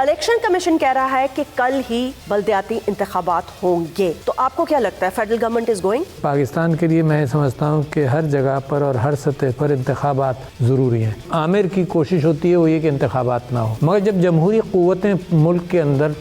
Election commission कह रहा है कि कल ही बल्दियाती इंतखाबात होंगे, तो आपको क्या लगता है federal government is going? Pakistan के लिए मैं समझता हूँ कि हर जगह पर और हर सतह पर इंतखाबात ज़रूरी हैं। आमिर की कोशिश होती है वो ये कि इंतखाबात ना हो, मगर जब जमहूरी क़ुव्वतें मुल्क के अंदर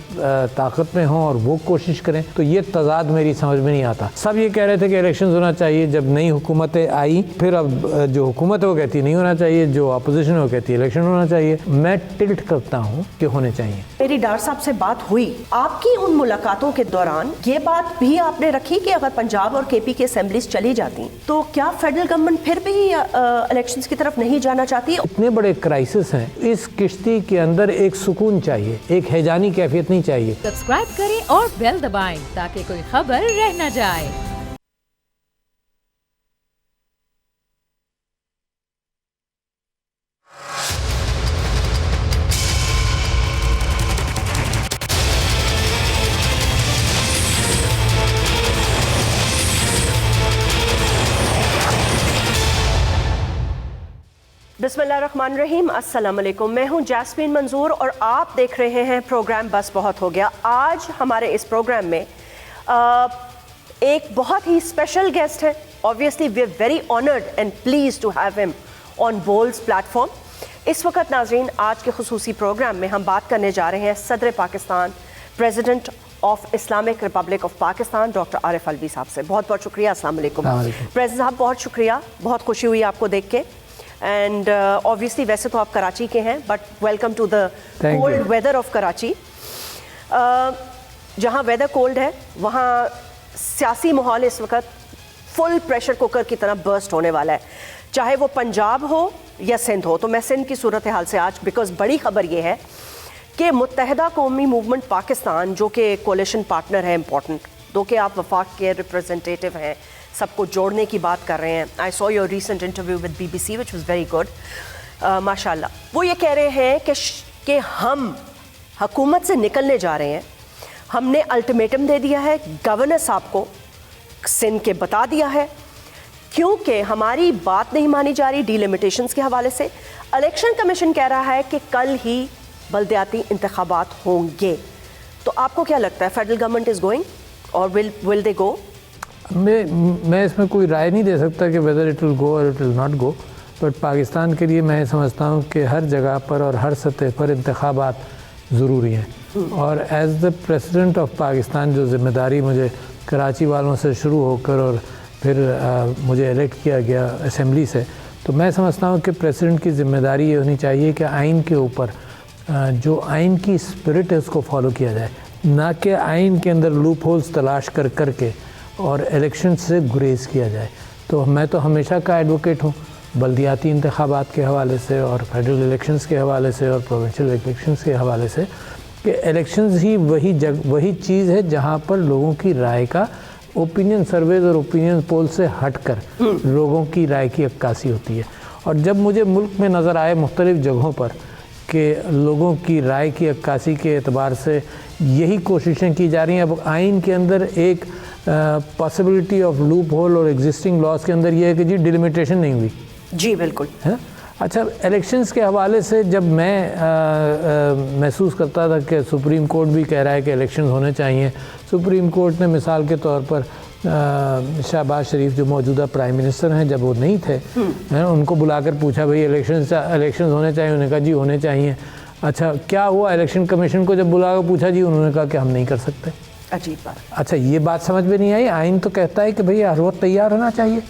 ताकत में हों और वो कोशिश करें तो ये तजाद मेरी समझ में नहीं आता। सब ये कह रहे थे कि इलेक्शन होना चाहिए, जब नई हुकूमतें आई फिर अब जो हुकूमत है वो कहती नहीं होना चाहिए, जो अपोजिशन है वो कहती है इलेक्शन होना चाहिए। मैं टिल्ट करता हूँ कि होने चाहिए। मेरी डार साहब से बात हुई, आपकी उन मुलाकातों के दौरान ये बात भी आपने रखी कि अगर पंजाब और केपी की असेंबलीज चली जाती तो क्या फेडरल गवर्नमेंट फिर भी इलेक्शंस की तरफ नहीं जाना चाहती? इतने बड़े क्राइसिस हैं, इस किश्ती के अंदर एक सुकून चाहिए, एक हैजानी कैफियत नहीं चाहिए। सब्सक्राइब करें और बेल दबाएं ताकि कोई खबर रह न जाए। बिस्मिल्लाहिर्रहमानिर्रहीम, अस्सलाम वालेकुम। मैं हूं जैस्मीन मंजूर और आप देख रहे हैं प्रोग्राम बस बहुत हो गया। आज हमारे इस प्रोग्राम में एक बहुत ही स्पेशल गेस्ट है। Obviously we are very honoured and please to have him on Bol's platform. इस वक्त नाजरीन, आज के खुसूसी प्रोग्राम में हम बात करने जा रहे हैं सदर Pakistan, president of Islamic Republic of Pakistan doctor Arif Alvi साहब से। बहुत बहुत शुक्रिया। अस्सलाम वालेकुम प्रेसिडेंट साहब, बहुत शुक्रिया, बहुत खुशी हुई आपको देख के। एंड ऑब्वियसली वैसे तो आप कराची के हैं, but welcome to the cold weather of Karachi. जहाँ वेदर कोल्ड है वहाँ सियासी माहौल इस वक्त फुल प्रेशर कुकर की तरह बर्स्ट होने वाला है, चाहे वो पंजाब हो या सिंध हो। तो मैं सिंध की सूरत हाल से आज, बिकॉज बड़ी खबर ये है कि मुत्तहिदा कौमी मूवमेंट पाकिस्तान, जो कि कोलिशन पार्टनर है इम्पॉर्टेंट, दो कि आप वफाक के रिप्रेजेंटेटिव हैं, सबको जोड़ने की बात कर रहे हैं। I saw your recent interview with BBC which was very good, माशाल्लाह। वो ये कह रहे हैं कि हम हुकूमत से निकलने जा रहे हैं। हमने अल्टीमेटम दे दिया है, गवर्नर साहब को सिंध के बता दिया है, क्योंकि हमारी बात नहीं मानी जा रही डिलिमिटेशंस के हवाले से। इलेक्शन कमीशन कह रहा है कि कल ही बल्दियाती इंतखाबात होंगे, तो आपको क्या लगता है फेडरल गवर्नमेंट इज गोइंग और विल दे गो? मैं इसमें कोई राय नहीं दे सकता कि वेदर इट विल गो और it will not go, but Pakistan के लिए मैं समझता हूँ कि हर जगह पर और हर सतह पर इंतखाबात ज़रूरी हैं। और as the president of Pakistan जो ज़िम्मेदारी मुझे कराची वालों से शुरू होकर और फिर मुझे इलेक्ट किया गया असेंबली से, तो मैं समझता हूँ कि प्रेसिडेंट की ज़िम्मेदारी ये होनी चाहिए कि आइन के ऊपर जो आइन की स्पिरिट है उसको फॉलो किया जाए, ना कि आइन के अंदर लूप होल्स तलाश कर करके और इलेक्शन से गुरेज किया जाए। तो मैं तो हमेशा का एडवोकेट हूँ बल्दियाती इंतखाबात के हवाले से और फेडरल इलेक्शंस के हवाले से और प्रोविंशियल इलेक्शंस के हवाले से कि इलेक्शंस ही वही चीज़ है जहाँ पर लोगों की राय का ओपिनियन सर्वेज और ओपिनियन पोल से हटकर लोगों की राय की अक्कासी होती है। और जब मुझे मुल्क में नज़र आए मुख्तलिफ़ जगहों पर कि लोगों की राय की अक्कासी के एतबार से यही कोशिशें की जा रही हैं। अब आइन के अंदर एक पॉसिबिलिटी ऑफ लूप होल और एग्जिस्टिंग लॉज के अंदर ये है कि जी डिलिमिटेशन नहीं हुई। जी बिल्कुल है। अच्छा, इलेक्शंस के हवाले से जब मैं महसूस करता था कि सुप्रीम कोर्ट भी कह रहा है कि इलेक्शंस होने चाहिए, सुप्रीम कोर्ट ने मिसाल के तौर पर शहबाज शरीफ जो मौजूदा प्राइम मिनिस्टर हैं, जब वो नहीं थे है, उनको बुलाकर पूछा भाई इलेक्शंस होने चाहिए, उन्होंने कहा जी होने चाहिए। अच्छा, क्या हुआ? इलेक्शन कमीशन को जब बुलाकर पूछा जी, उन्होंने कहा कि हम नहीं कर सकते। अजीब बात। अच्छा, ये बात समझ में नहीं आई। आइन तो कहता है कि भाई हर वक्त तैयार होना चाहिए।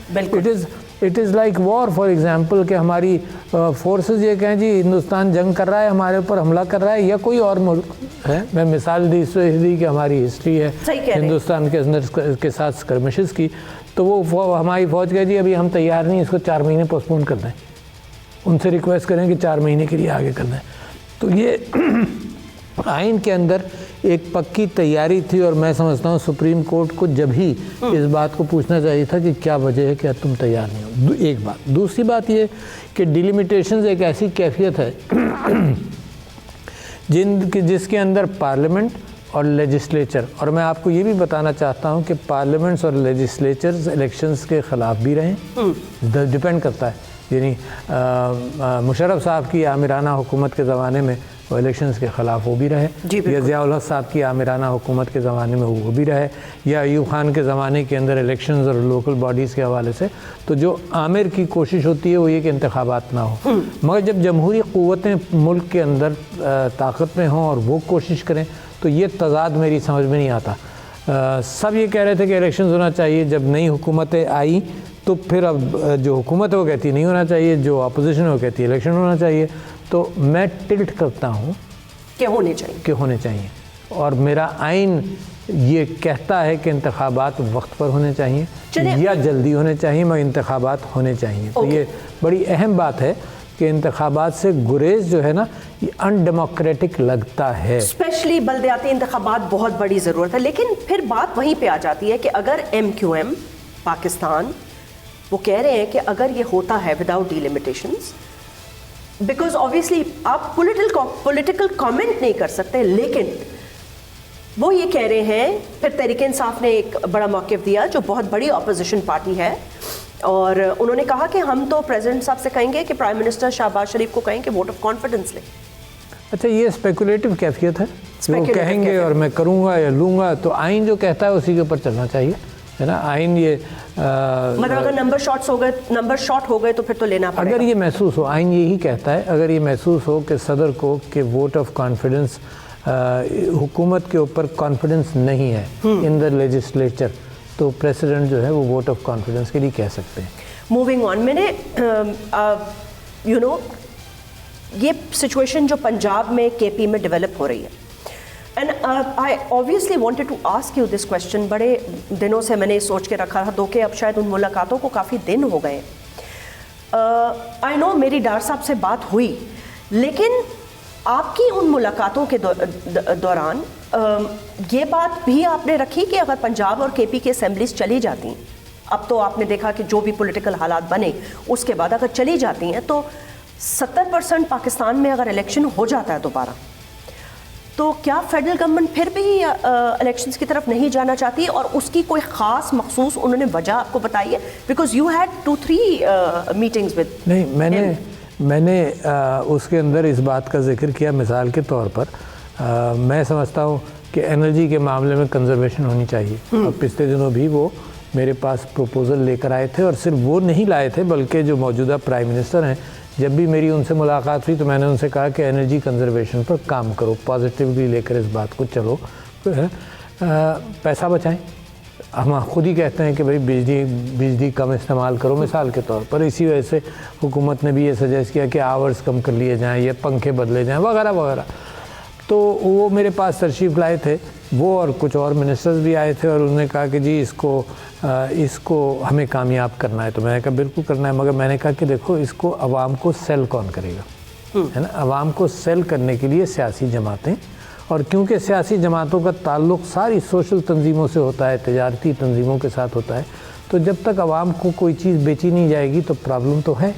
It is like war for example कि हमारी फोर्सेस ये कहें जी हिंदुस्तान जंग कर रहा है, हमारे ऊपर हमला कर रहा है, या कोई और मुल्क है। मैं मिसाल दी कि हमारी हिस्ट्री है हिंदुस्तान के अंदर के साथ स्कर्मिशेस की, तो वो हमारी फ़ौज कहे जी अभी हम तैयार नहीं, इसको 4 महीने पोस्टपोन कर दें, उनसे रिक्वेस्ट करें कि 4 महीने के लिए आगे कर दें। तो ये आइन के अंदर एक पक्की तैयारी थी और मैं समझता हूँ सुप्रीम कोर्ट को जब ही इस बात को पूछना चाहिए था कि क्या वजह है कि तुम तैयार नहीं हो। एक बात। दूसरी बात ये कि डिलिमिटेशंस एक ऐसी कैफियत है जिसके अंदर पार्लियामेंट और लेजिस्लेचर, और मैं आपको ये भी बताना चाहता हूँ कि पार्लियामेंट्स और लेजिस्लेचर्स इलेक्शंस के ख़िलाफ़ भी रहें, डिपेंड करता है। यानी मुशर्रफ साहब की आमिराना हुकूमत के ज़माने में वो इलेक्शंस के ख़िलाफ़ वो भी रहे, या ज़िया-उल हक साहब की आमिराना हुकूमत के ज़माने में वो भी रहे, या अयूब खान के ज़माने के अंदर इलेक्शंस और लोकल बॉडीज़ के हवाले से। तो जो आमिर की कोशिश होती है वो ये कि इंतखाबात ना हो, मगर जब जमहूरी क़ुव्वतें मुल्क के अंदर ताकत में हों और वो कोशिश करें तो ये तज़ाद मेरी समझ में नहीं आता। सब ये कह रहे थे कि इलेक्शन होना चाहिए, जब नई हुकूमतें आई तो फिर अब जो हुकूमत है वो कहती नहीं होना चाहिए, जो अपोजिशन है वो कहती है इलेक्शन होना चाहिए। तो मैं टिल्ट करता हूँ कि होने चाहिए और मेरा आइन ये कहता है कि इंतखाबात वक्त पर होने चाहिए या जल्दी होने चाहिए, मगर इंतखाबात होने चाहिए। तो ये बड़ी अहम बात है कि इंतखाबात से गुरेज जो है ना ये अनडेमोक्रेटिक लगता है, स्पेशली बल्दियाती इंतखाबात बहुत बड़ी ज़रूरत है। लेकिन फिर बात वहीं पे आ जाती है कि अगर MQM पाकिस्तान वो कह रहे हैं कि अगर ये होता है विदाउट डिलिमिटेशंस, बिकॉज ऑब्वियसली आप पॉलिटिकल कमेंट नहीं कर सकते, लेकिन वो ये कह रहे हैं, फिर तहरीक इंसाफ ने एक बड़ा मौक़िफ़ दिया जो बहुत बड़ी अपोजिशन पार्टी है, और उन्होंने कहा कि हम तो प्रेसिडेंट साहब से कहेंगे कि प्राइम मिनिस्टर शहबाज शरीफ को कहें कि वोट ऑफ कॉन्फिडेंस लें। अच्छा, ये स्पेकुलेटिव कैफियत है, वो कहेंगे और मैं करूँगा या लूँगा, तो आइन जो कहता है उसी के ऊपर चलना चाहिए, है ना। आइन ये मतलब अगर नंबर शॉर्ट हो गए तो फिर तो लेना पड़ेगा। अगर ये महसूस हो, आइन यही कहता है, अगर ये महसूस हो कि सदर को कि वोट ऑफ कॉन्फिडेंस हुकूमत के ऊपर कॉन्फिडेंस नहीं है इन द लेजिस्लेचर, तो प्रेसिडेंट जो है वो वोट ऑफ कॉन्फिडेंस के लिए कह सकते हैं। मूविंग ऑन, मैंने ये सिचुएशन जो पंजाब में KP में डेवलप हो रही है, and I obviously wanted to ask you this question. बड़े दिनों से मैंने सोच के रखा था, दो कि अब शायद उन मुलाकातों को काफ़ी दिन हो गए। आई नो मेरी डार साहब से बात हुई, लेकिन आपकी उन मुलाकातों के दौरान ये बात भी आपने रखी कि अगर पंजाब और KP की असेंबलीज चली जाती, अब तो आपने देखा कि जो भी पॉलिटिकल हालात बने उसके बाद अगर चली जाती हैं तो 70% पाकिस्तान में अगर इलेक्शन हो जाता है दोबारा, तो क्या फेडरल गवर्नमेंट फिर भी इलेक्शंस की तरफ नहीं जाना चाहती, और उसकी कोई ख़ास मखसूस उन्होंने वजह आपको बताई है? Because you had 2-3 meetings with. नहीं, मैंने उसके अंदर इस बात का जिक्र किया मिसाल के तौर पर। मैं समझता हूँ कि एनर्जी के मामले में कंजर्वेशन होनी चाहिए, और पिछले दिनों भी वो मेरे पास प्रपोज़ल लेकर आए थे, और सिर्फ वो नहीं लाए थे बल्कि जो मौजूदा प्राइम मिनिस्टर हैं, जब भी मेरी उनसे मुलाकात हुई तो मैंने उनसे कहा कि एनर्जी कंजर्वेशन पर काम करो, पॉजिटिवली लेकर इस बात को चलो, पैसा बचाएं। हम खुद ही कहते हैं कि भाई बिजली कम इस्तेमाल करो मिसाल के तौर पर, इसी वजह से हुकूमत ने भी ये सजेस्ट किया कि आवर्स कम कर लिए जाएं या पंखे बदले जाएं वगैरह वगैरह। तो वो मेरे पास तशरीफ़ लाए थे, वो और कुछ और मिनिस्टर्स भी आए थे, और उन्होंने कहा कि जी इसको हमें कामयाब करना है। तो मैंने कहा बिल्कुल करना है, मगर मैंने कहा कि देखो इसको आवाम को सेल कौन करेगा, है ना। आवाम को सेल करने के लिए सियासी जमातें, और क्योंकि सियासी जमातों का ताल्लुक़ सारी सोशल तंजीमों से होता है, तजारती तंजीमों के साथ होता है, तो जब तक आवाम को कोई चीज़ बेची नहीं जाएगी तो प्रॉब्लम तो है।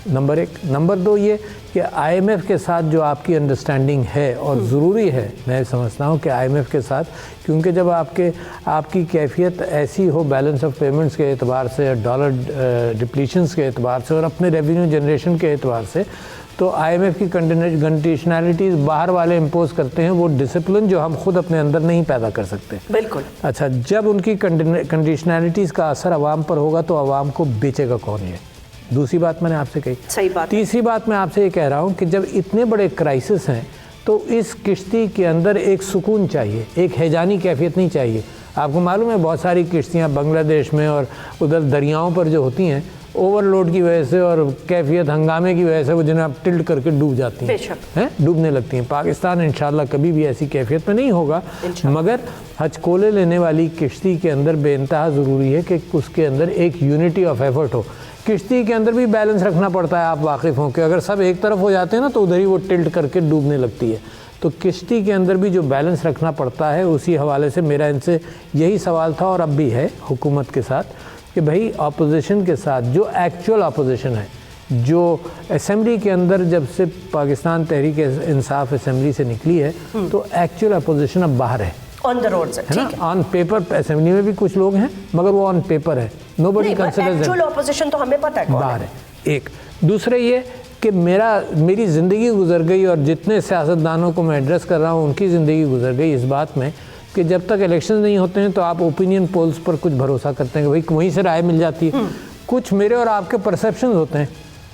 नंबर 1। नंबर 2 ये कि IMF के साथ जो आपकी अंडरस्टैंडिंग है, और ज़रूरी है, मैं समझता हूँ कि IMF के साथ, क्योंकि जब आपकी कैफियत ऐसी हो बैलेंस ऑफ पेमेंट्स के एतबार से, डॉलर डिप्लीशंस के एतबार से, और अपने रेवेन्यू जनरेशन के एतबार से, तो IMF की कंडीशनैलिटीज़ बाहर वाले इम्पोज करते हैं, वो डिसिप्लिन जो हम खुद अपने अंदर नहीं पैदा कर सकते। बिल्कुल। अच्छा, जब उनकी कंडीशनैलिटीज़ का असर आवाम पर होगा तो आवाम को बेचेगा कौन ये? दूसरी बात मैंने आपसे कही। सही बात। तीसरी बात मैं आपसे ये कह रहा हूँ कि जब इतने बड़े क्राइसिस हैं तो इस किश्ती के अंदर एक सुकून चाहिए, एक हैजानी कैफियत नहीं चाहिए। आपको मालूम है बहुत सारी किश्तियाँ बांग्लादेश में और उधर दरियाओं पर जो होती हैं, ओवरलोड की वजह से और कैफियत हंगामे की वजह से वो जिन्हें आप टिल्ट करके डूब जाती हैं, डूबने लगती हैं। पाकिस्तान इंशाल्लाह कभी भी ऐसी कैफियत में नहीं होगा, मगर हजकोले लेने वाली किश्ती के अंदर बेइंतहा ज़रूरी है कि उसके अंदर एक यूनिटी ऑफ एफर्ट हो। किश्ती के अंदर भी बैलेंस रखना पड़ता है, आप वाकिफ़ हों कि अगर सब एक तरफ हो जाते हैं ना तो उधर ही वो टिल्ट करके डूबने लगती है। तो किश्ती के अंदर भी जो बैलेंस रखना पड़ता है, उसी हवाले से मेरा इनसे यही सवाल था, और अब भी है हुकूमत के साथ, कि भाई अपोजिशन के साथ जो एक्चुअल अपोजिशन है, जो असेंबली के अंदर जब से पाकिस्तान तहरीक इंसाफ असेंबली से निकली है, तो एक्चुअल अपोजिशन अब बाहर है, ऑन द रोड है ना। ऑन पेपर असेंबली में भी कुछ लोग हैं, मगर वो ऑन पेपर है, नोबडी कंसीडर्स। एक्चुअल ऑपोजिशन तो हमें पता है बाहर है। एक दूसरे ये कि मेरी ज़िंदगी गुजर गई और जितने सियासतदानों को मैं एड्रेस कर रहा हूँ उनकी ज़िंदगी गुजर गई इस बात में कि जब तक इलेक्शन नहीं होते हैं तो आप ओपिनियन पोल्स पर कुछ भरोसा करते हैं कि भाई वहीं से राय मिल जाती है। कुछ मेरे और आपके परसेप्शंस होते हैं,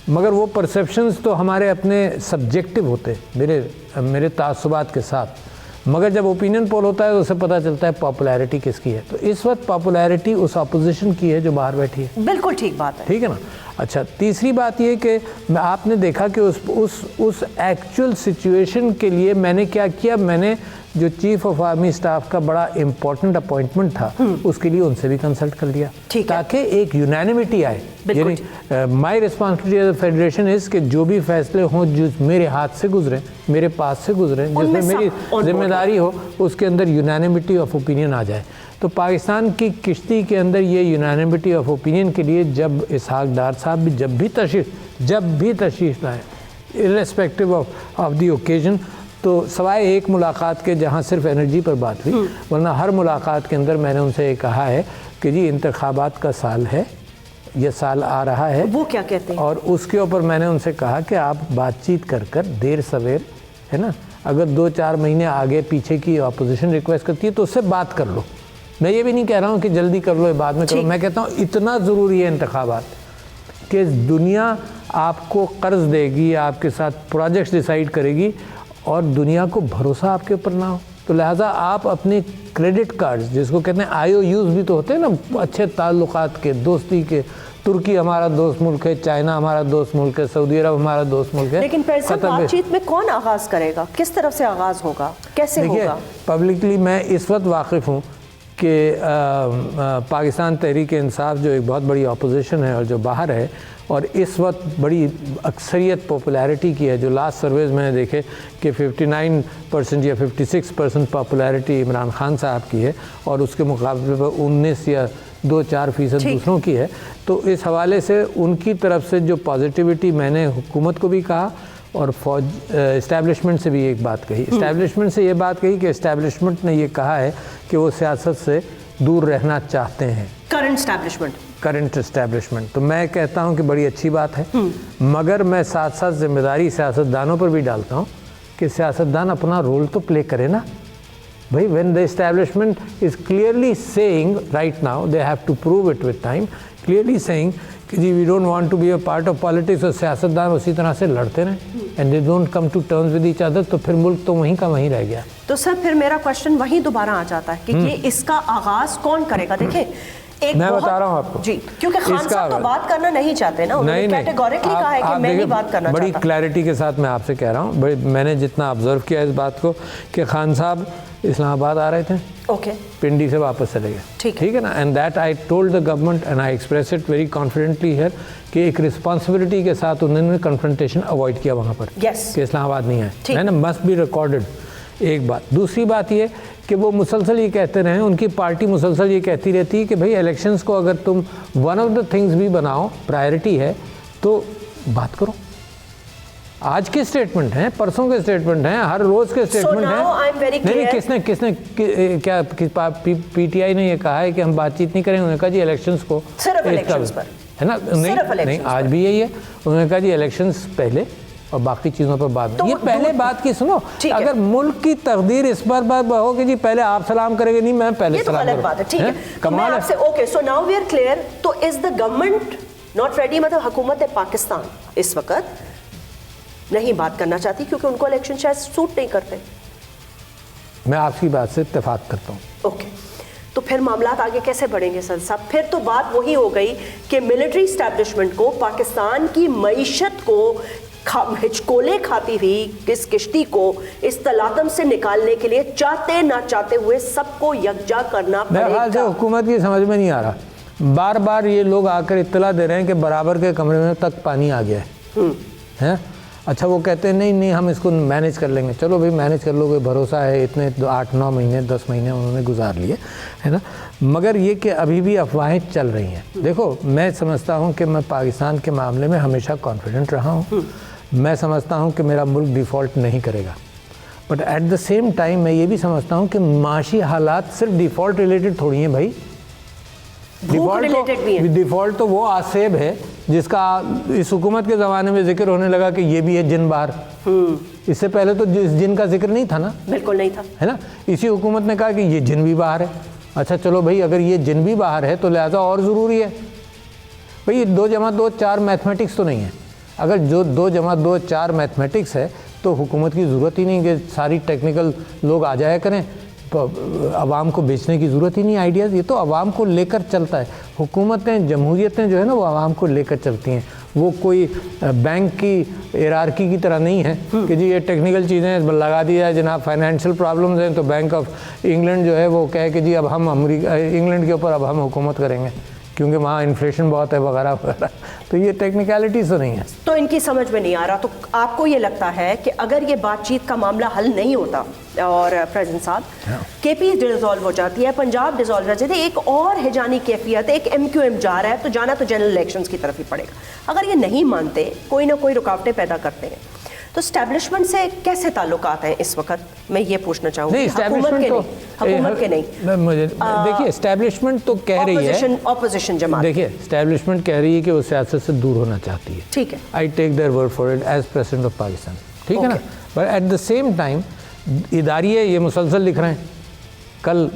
मगर वो परसेप्शंस तो हमारे अपने सब्जेक्टिव होते हैं मेरे तासुबात के साथ। मगर जब ओपिनियन पोल होता है तो उसे पता चलता है पॉपुलैरिटी किसकी है। तो इस वक्त पॉपुलैरिटी उस ऑपोजिशन की है जो बाहर बैठी है। बिल्कुल ठीक बात है, ठीक है ना। अच्छा, तीसरी बात ये कि आपने देखा कि उस एक्चुअल सिचुएशन के लिए मैंने क्या किया, मैंने जो चीफ ऑफ आर्मी स्टाफ का बड़ा इंपॉर्टेंट अपॉइंटमेंट था उसके लिए उनसे भी कंसल्ट कर लिया ताकि एक यूनैनिमिटी आए। यानी my responsibility as a federation is कि जो भी फैसले हों जो मेरे हाथ से गुजरे, मेरे पास से गुजरे, जिसमें मेरी जिम्मेदारी हो, उसके अंदर यूनैनिमिटी ऑफ ओपिनियन आ जाए। तो पाकिस्तान की किश्ती के अंदर ये यूनैनिमिटी ऑफ ओपिनियन के लिए जब इसहाक डार साहब भी जब भी तशरीफ लाए, इर्रेस्पेक्टिव ऑफ द ओकेजन, तो सवाए एक मुलाकात के जहाँ सिर्फ एनर्जी पर बात हुई, वरना हर मुलाकात के अंदर मैंने उनसे ये कहा है कि जी इंतखाबात का साल है, ये साल आ रहा है। वो क्या कहते हैं? और उसके ऊपर मैंने उनसे कहा कि आप बातचीत कर देर सवेर, है ना, अगर 2-4 महीने आगे पीछे की अपोजिशन रिक्वेस्ट करती है तो उससे बात कर लो। मैं ये भी नहीं कह रहा हूँ कि जल्दी कर लो, बाद में करो। मैं कहता हूँ इतना ज़रूरी है इंतखाबात कि दुनिया आपको कर्ज देगी, आपके साथ प्रोजेक्ट्स डिसाइड करेगी और दुनिया को भरोसा आपके ऊपर ना हो। तो लिहाजा आप अपने क्रेडिट कार्ड्स, जिसको कहते हैं IOUs भी तो होते हैं ना, अच्छे ताल्लुकात के, दोस्ती के, तुर्की हमारा दोस्त मुल्क है, चाइना हमारा दोस्त मुल्क है, सऊदी अरब हमारा दोस्त मुल्क है। लेकिन बातचीत में कौन आगाज़ करेगा, किस तरफ से आगाज़ होगा, कैसे होगा? पब्लिकली मैं इस वक्त वाकिफ़ हूँ कि पाकिस्तान तहरीक इंसाफ जो एक बहुत बड़ी अपोजिशन है और जो बाहर है और इस वक्त बड़ी अक्सरियत पॉपुलैरिटी की है, जो लास्ट सर्वेज मैंने देखे कि 59% या 56% पॉपुलैरिटी इमरान खान साहब की है और उसके मुकाबले पर 19 या 2-4% दूसरों की है। तो इस हवाले से उनकी तरफ से जो पॉजिटिविटी, मैंने हुकूमत को भी कहा और फौज इस्टेब्लिशमेंट से भी एक बात कही, इस्टेब्लिशमेंट से ये बात कही कि इस्टेब्लिशमेंट ने ये कहा है कि वो सियासत से दूर रहना चाहते हैं, करंट इस्टेब्लिशमेंट। तो मैं कहता हूं कि बड़ी अच्छी बात है, मगर मैं साथ साथ जिम्मेदारी सियासतदानों पर भी डालता हूं कि सियासतदान अपना रोल तो प्ले करे ना भाई। When the establishment is clearly saying right now, they have to prove it with time, clearly saying कि जी we don't want to be a part of politics, और सियासतदान उसी तरह से लड़ते रहें and they don't come to terms with each other, तो फिर मुल्क तो वहीं का वहीं रह गया। तो सर फिर मेरा क्वेश्चन वहीं दोबारा आ जाता है कि ये इसका आगाज कौन करेगा? देखें, मैं बता रहा हूँ आपको जी, क्योंकि खान साहब तो बात करना नहीं चाहते ना, उन्होंने कैटेगोरिकली कहा है कि मैं नहीं बात करना चाहता। बड़ी क्लैरिटी के साथ मैं आपसे कह रहा हूँ, मैंने जितना ऑब्जर्व किया इस बात को कि खान साहब इस्लामाबाद आ रहे थे, ओके, पिंडी से वापस चले गए, ठीक है ना, and that I told the government and I express it very confidently here कि एक रिस्पॉन्सिबिलिटी के साथ उन्होंने कन्फ्रंटेशन अवॉइड किया वहाँ पर, कि इस्लामाबाद नहीं आए, है ना, मस्ट बी रिकॉर्डेड। एक बात। दूसरी बात ये कि वो मुसलसल ये कहते रहे, उनकी पार्टी मुसलसल ये कहती रहती है कि भाई इलेक्शंस को अगर तुम वन ऑफ द थिंग्स भी बनाओ, प्रायोरिटी है, तो बात करो। आज के स्टेटमेंट हैं, परसों के स्टेटमेंट हैं, हर रोज के स्टेटमेंट हैं। नहीं, किसने क्या PTI ने ये कहा है कि हम बातचीत नहीं करेंगे? उन्होंने कहा जी इलेक्शंस को सिर्फ इलेक्शंस पर, है ना, नहीं आज भी यही है। उन्होंने कहा जी इलेक्शंस पहले और बाकी चीज़ों पर बाद में। तो ये पहले बात की सुनो, अगर मुल्क की तकदीर इस बार हो कि जी पहले आप सलाम करेंगे, नहीं मैं पहले सलाम करूंगा, बात है, ठीक है, कमाल है। Okay, so now we are clear. तो is the government not ready, मतलब हुकूमत पाकिस्तान इस वक्त नहीं बात करना चाहती क्योंकि उनको इलेक्शन शायद सूट नहीं करते? मैं आपकी बात से इत्तेफाक करता हूँ। ओके, तो फिर मामला आगे कैसे बढ़ेंगे सर साहब? फिर तो बात वही हो गई कि मिलिट्री एस्टैब्लिशमेंट को पाकिस्तान की मईशत को हिचकोले खाती हुई इस किश्ती को इस तलातम से निकालने के लिए चाहते ना चाहते हुए सबको यकजा करना पड़ेगा। मेरे ख्याल से हुकूमत की समझ में नहीं आ रहा, बार बार ये लोग आकर इत्तला दे रहे हैं कि बराबर के कमरे में तक पानी आ गया है। अच्छा, वो कहते हैं नहीं हम इसको मैनेज कर लेंगे। चलो भाई मैनेज कर लोगे, भरोसा है, इतने 8-9 महीने 10 महीने उन्होंने गुजार लिए, है ना, मगर ये कि अभी भी अफवाहें चल रही हैं। देखो, मैं समझता हूँ कि मैं पाकिस्तान के मामले में हमेशा कॉन्फिडेंट रहा हूँ, मैं समझता हूँ कि मेरा मुल्क डिफ़ॉल्ट नहीं करेगा, but at the same time मैं ये भी समझता हूँ कि माशी हालात सिर्फ डिफ़ॉल्ट रिलेटेड थोड़ी हैं भाई, related भी है। डिफॉल्ट तो वो आसेब है जिसका इस हुकूमत के ज़माने में जिक्र होने लगा कि ये भी है जिन बाहर। इससे पहले तो जिन का जिक्र नहीं था ना, बिल्कुल नहीं था, है ना। इसी हुकूमत ने कहा कि ये जिन भी बाहर है। अच्छा चलो भाई, अगर ये जिन भी बाहर है तो लिहाजा और ज़रूरी है भाई 2 जमा 2 4 मैथमेटिक्स तो नहीं है। अगर जो 2 जमा 2 4 मैथमेटिक्स है तो हुकूमत की ज़रूरत ही नहीं कि सारी टेक्निकल लोग आ जाया करें, आवाम को बेचने की ज़रूरत ही नहीं आइडियाज़। ये तो आवाम को लेकर चलता है। हुकूमतें, जमहूरियतें जो है ना, वो आवाम को लेकर चलती हैं। वो कोई बैंक की हिरार्की की तरह नहीं है कि जी ये टेक्निकल चीज़ें लगा दी जाए, जनाब फाइनेंशियल प्रॉब्लम्स हैं तो बैंक ऑफ इंग्लैंड जो है वो कहे कि जी अब हम इंग्लैंड के ऊपर अब हम हुकूमत करेंगे क्योंकि वहाँ इन्फ्लेशन बहुत है वगैरह वगैरह। तो ये टेक्निकलिटीज़ तो नहीं है, तो इनकी समझ में नहीं आ रहा। तो आपको ये लगता है कि अगर ये बातचीत का मामला हल नहीं होता और प्रेसिडेंट साहब केपी डिसॉल्व हो जाती है, पंजाब डिसॉल्व हो जाती है, एक और हिजानी कैफियत, एक MQM जा रहा है तो जाना तो जनरल इलेक्शंस की तरफ ही पड़ेगा। अगर ये नहीं मानते, कोई ना कोई रुकावटें पैदा करते हैं, तो स्टैब्लिशमेंट से कैसे ताल्लुकात हैं इस वक्त? मैं ये पूछना चाहूँगी। हुकूमत के नहीं, मुझे देखिए स्टैब्लिशमेंट तो कह रही है, ऑपोजिशन जमात, देखिए स्टैब्लिशमेंट कह रही है कि वो सियासत से दूर होना चाहती है। ठीक है, I take their word for it as president of Pakistan, ठीक है ना। But at the same time इदारिये ये मुसलसल लिख रहे हैं। कल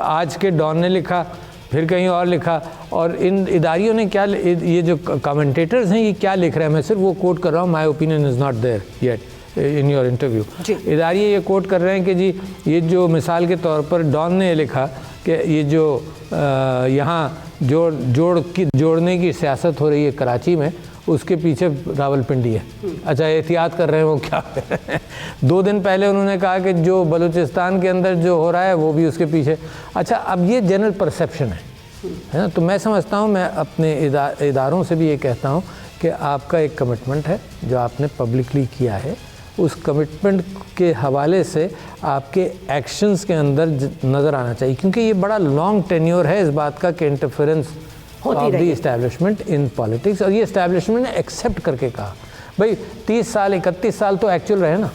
आज के डॉन ने लिखा, फिर कहीं और लिखा, और इन इदारियों ने क्या, ये जो कमेंटेटर्स हैं ये क्या लिख रहे हैं, मैं सिर्फ वो कोट कर रहा हूँ, my opinion is not there yet in your interview. इदारिये ये कोट कर रहे हैं कि जी ये जो मिसाल के तौर पर डॉन ने लिखा कि ये जो यहाँ जोड़ने की सियासत हो रही है कराची में, उसके पीछे रावलपिंडी है। अच्छा एहतियात कर रहे हैं वो क्या 2 दिन पहले उन्होंने कहा कि जो बलूचिस्तान के अंदर जो हो रहा है वो भी उसके पीछे। अच्छा अब ये जनरल परसेप्शन है ना। तो मैं समझता हूँ, मैं अपने इदारों से भी ये कहता हूँ कि आपका एक कमिटमेंट है जो आपने पब्लिकली किया है, उस कमिटमेंट के हवाले से आपके एक्शंस के अंदर नज़र आना चाहिए, क्योंकि ये बड़ा लॉन्ग टेन्योर है इस बात का कि interference of the establishment in politics. और ये इस्टेब्लिशमेंट ने एक्सेप्ट करके कहा भाई 30 साल 31 साल तो एक्चुअल रहे ना,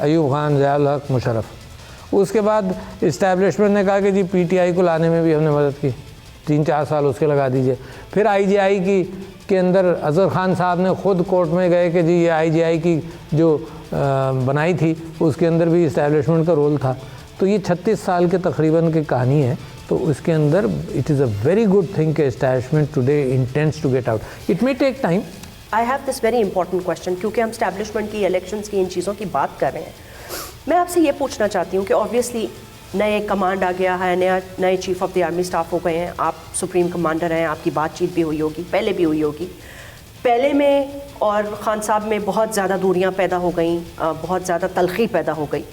अयूब खान, ज़ियाउल हक, मुशर्रफ। उसके बाद इस्टेब्लिशमेंट ने कहा कि जी PTI को लाने में भी हमने मदद की, 3-4 साल उसके लगा दीजिए। फिर IGI के अंदर अज़हर खान साहब ने ख़ुद कोर्ट में गए कि जी ये IGI की जो बनाई थी उसके अंदर भी इस्टेब्लिशमेंट का रोल था। तो ये 36 साल के तकरीबन की कहानी है। तो उसके अंदर it is a very good thing कि establishment today intends to get out. It may take time. I have this very important question, क्योंकि हम एस्टैब्लिशमेंट की, इलेक्शंस की, इन चीज़ों की बात कर रहे हैं। मैं आपसे ये पूछना चाहती हूँ कि ऑब्वियसली नए कमांड आ गया है, नए chief of the army staff हो गए हैं, आप सुप्रीम कमांडर हैं, आपकी बातचीत भी हुई होगी, पहले भी हुई होगी। पहले में और खान साहब में बहुत ज़्यादा दूरियाँ पैदा हो गई, बहुत ज़्यादा तलखी पैदा हो गई।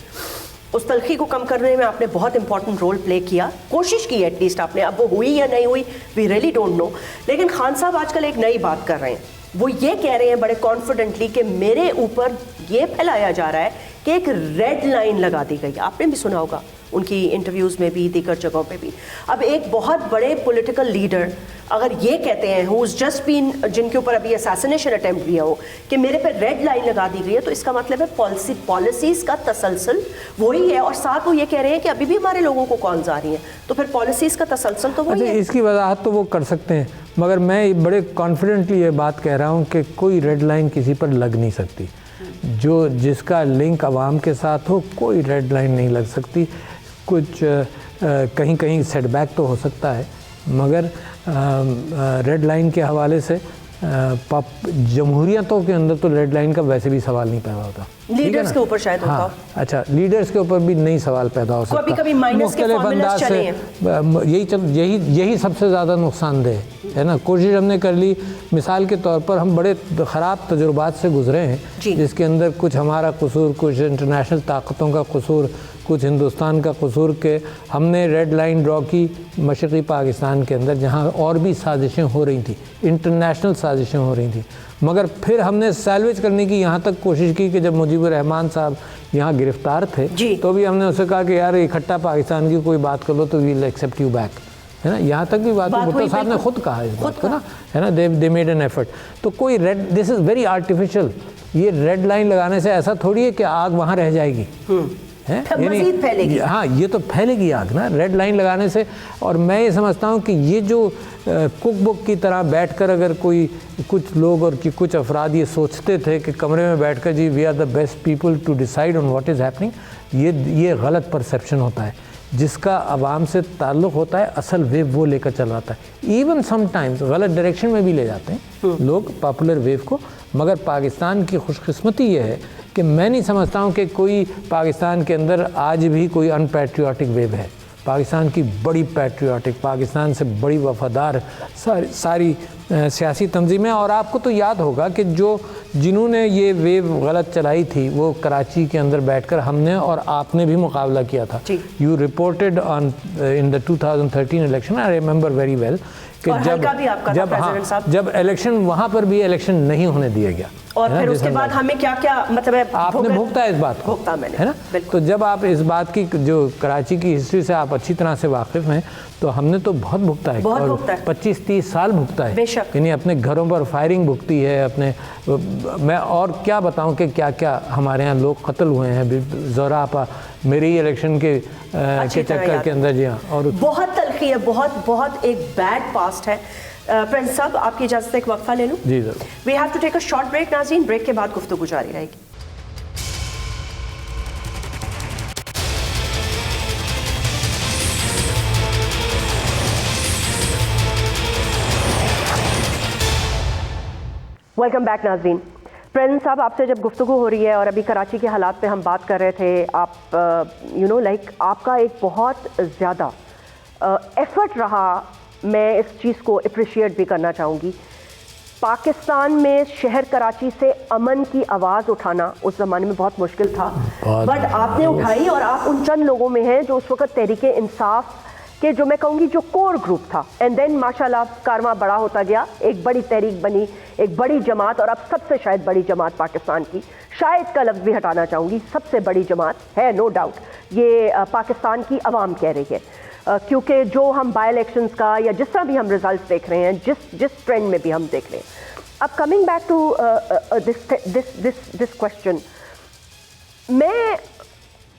उस तलखी को कम करने में आपने बहुत इंपॉर्टेंट रोल प्ले किया, कोशिश की एटलीस्ट आपने। अब वो हुई या नहीं हुई वी रियली डोंट नो। लेकिन खान साहब आजकल एक नई बात कर रहे हैं, वो ये कह रहे हैं बड़े कॉन्फिडेंटली कि मेरे ऊपर ये फैलाया जा रहा है कि एक रेड लाइन लगा दी गई। आपने भी सुना होगा उनकी इंटरव्यूज़ में भी, दीगर जगहों पे भी। अब एक बहुत बड़े पॉलिटिकल लीडर अगर ये कहते हैं हु इज़ जस्ट बीन, जिनके ऊपर अभी असैसिनेशन अटेम्प्ट किया हो, कि मेरे पे रेड लाइन लगा दी गई है, तो इसका मतलब है पॉलिसीज़ का तसलसल वही है। और साथ वो ये कह रहे हैं कि अभी भी हमारे लोगों को कॉल्स आ रही हैं, तो फिर पॉलिसीज़ का तसलसल तो वही है। इसकी वजाहत तो वो कर सकते हैं, मगर मैं बड़े कॉन्फिडेंटली ये बात कह रहा हूँ कि कोई रेड लाइन किसी पर लग नहीं सकती। जो जिसका लिंक आवाम के साथ हो, कोई रेड लाइन नहीं लग सकती। कुछ कहीं कहीं सेटबैक तो हो सकता है, मगर रेड लाइन के हवाले से जमहूरियतों के अंदर तो रेड लाइन का वैसे भी सवाल नहीं पैदा होता। लीडर्स के ऊपर शायद होता हो। अच्छा, लीडर्स के ऊपर भी नहीं सवाल पैदा हो सकता। कभी-कभी माइनस के फॉर्मूलास चले हैं। यही सबसे ज़्यादा नुकसानदेह है ना। कोशिश हमने कर ली, मिसाल के तौर पर हम बड़े ख़राब तजुर्बात से गुजरे हैं, जिसके अंदर कुछ हमारा कसूर, कुछ इंटरनेशनल ताकतों का कसूर, कुछ हिंदुस्तान का कसूर के हमने रेड लाइन ड्रॉ की मशरक़ी पाकिस्तान के अंदर, जहाँ और भी साजिशें हो रही थी, इंटरनेशनल साजिशें हो रही थी। मगर फिर हमने सैल्वेज करने की यहाँ तक कोशिश की कि जब मुजीबुर रहमान साहब यहाँ गिरफ्तार थे तो भी हमने उससे कहा कि यार इकट्ठा पाकिस्तान की कोई बात कर लो तो we will accept you back, है ना। यहाँ तक भी बात भुट्टो साहब ने खुद कहा इस बात को ना, है ना। They made an effort. तो कोई red, this is very artificial. ये रेड लाइन लगाने से ऐसा थोड़ी है कि आग वहाँ रह जाएगी, मज़ीद फैलेगी। हाँ, ये तो फैलेगी आग ना रेड लाइन लगाने से। और मैं ये समझता हूँ कि ये जो कुक बुक की तरह बैठकर अगर कोई कुछ लोग और कि कुछ अफराद ये सोचते थे कि कमरे में बैठकर जी we are the best people to decide on what is happening, ये गलत परसेप्शन होता है। जिसका आवाम से ताल्लुक़ होता है असल वेव वो लेकर चल रहा है। इवन समटाइम्स गलत डायरेक्शन में भी ले जाते हैं लोग पॉपुलर वेव को। मगर पाकिस्तान की खुशकिस्मती ये है कि मैं नहीं समझता हूँ कि कोई पाकिस्तान के अंदर आज भी कोई अनपैट्रियाटिक वेव है। पाकिस्तान की बड़ी पैट्रियाटिक, पाकिस्तान से बड़ी वफादार सारी सियासी तंजीमें। और आपको तो याद होगा कि जिन्होंने ये वेव गलत चलाई थी वो कराची के अंदर बैठकर हमने और आपने भी मुकाबला किया था। You reported on in the 2013 election, I remember very well कि जब इलेक्शन वहाँ पर भी इलेक्शन नहीं होने दिया गया और फिर उसके बाद हमें क्या क्या मतलब आपने भुगता इस बात को, भुगता मैंने, है ना। तो जब आप इस बात की जो कराची की हिस्ट्री से आप अच्छी तरह से वाकिफ हैं तो हमने तो बहुत भुगता है, बहुत और भुगता है। 25-30 साल भुगता है, यानी अपने घरों पर फायरिंग भुगती है अपने। मैं और क्या बताऊं कि क्या क्या हमारे यहाँ लोग कत्ल हुए हैं ज़ोरा आपा मेरे ही इलेक्शन के चक्कर के अंदर। जी हाँ, और बहुत तलखी है, बहुत एक बैड पास्ट है। प्रिंस साहब आपकी इजाज़त एक वक्फा ले लूँ? जी sir. We have to take a short break नाज़रीन, ब्रेक के बाद गुफ्तगू जारी रहेगी। वेलकम बैक नाज़रीन। प्रिंस साहब आपसे जब गुफ्तगू हो रही है और अभी कराची के हालात पे हम बात कर रहे थे, आप आपका एक बहुत ज़्यादा एफर्ट रहा, मैं इस चीज़ को अप्रिशिएट भी करना चाहूँगी। पाकिस्तान में शहर कराची से अमन की आवाज़ उठाना उस ज़माने में बहुत मुश्किल था, बट आपने उठाई और आप उन चंद लोगों में हैं जो उस वक़्त तहरीके इंसाफ के जो मैं कहूँगी जो कोर ग्रुप था, एंड देन माशाल्लाह कारवां बड़ा होता गया, एक बड़ी तहरीक बनी, एक बड़ी जमात, और अब सबसे शायद बड़ी जमात पाकिस्तान की, शायद का लफ्ज़ भी हटाना चाहूँगी, सबसे बड़ी जमात है, नो डाउट, ये पाकिस्तान की आवाम कह रही है। क्योंकि जो हम बाई इलेक्शंस का या जिस तरह भी हम रिजल्ट देख रहे हैं, जिस ट्रेंड में भी हम देख रहे हैं। अब coming back to this question, मैं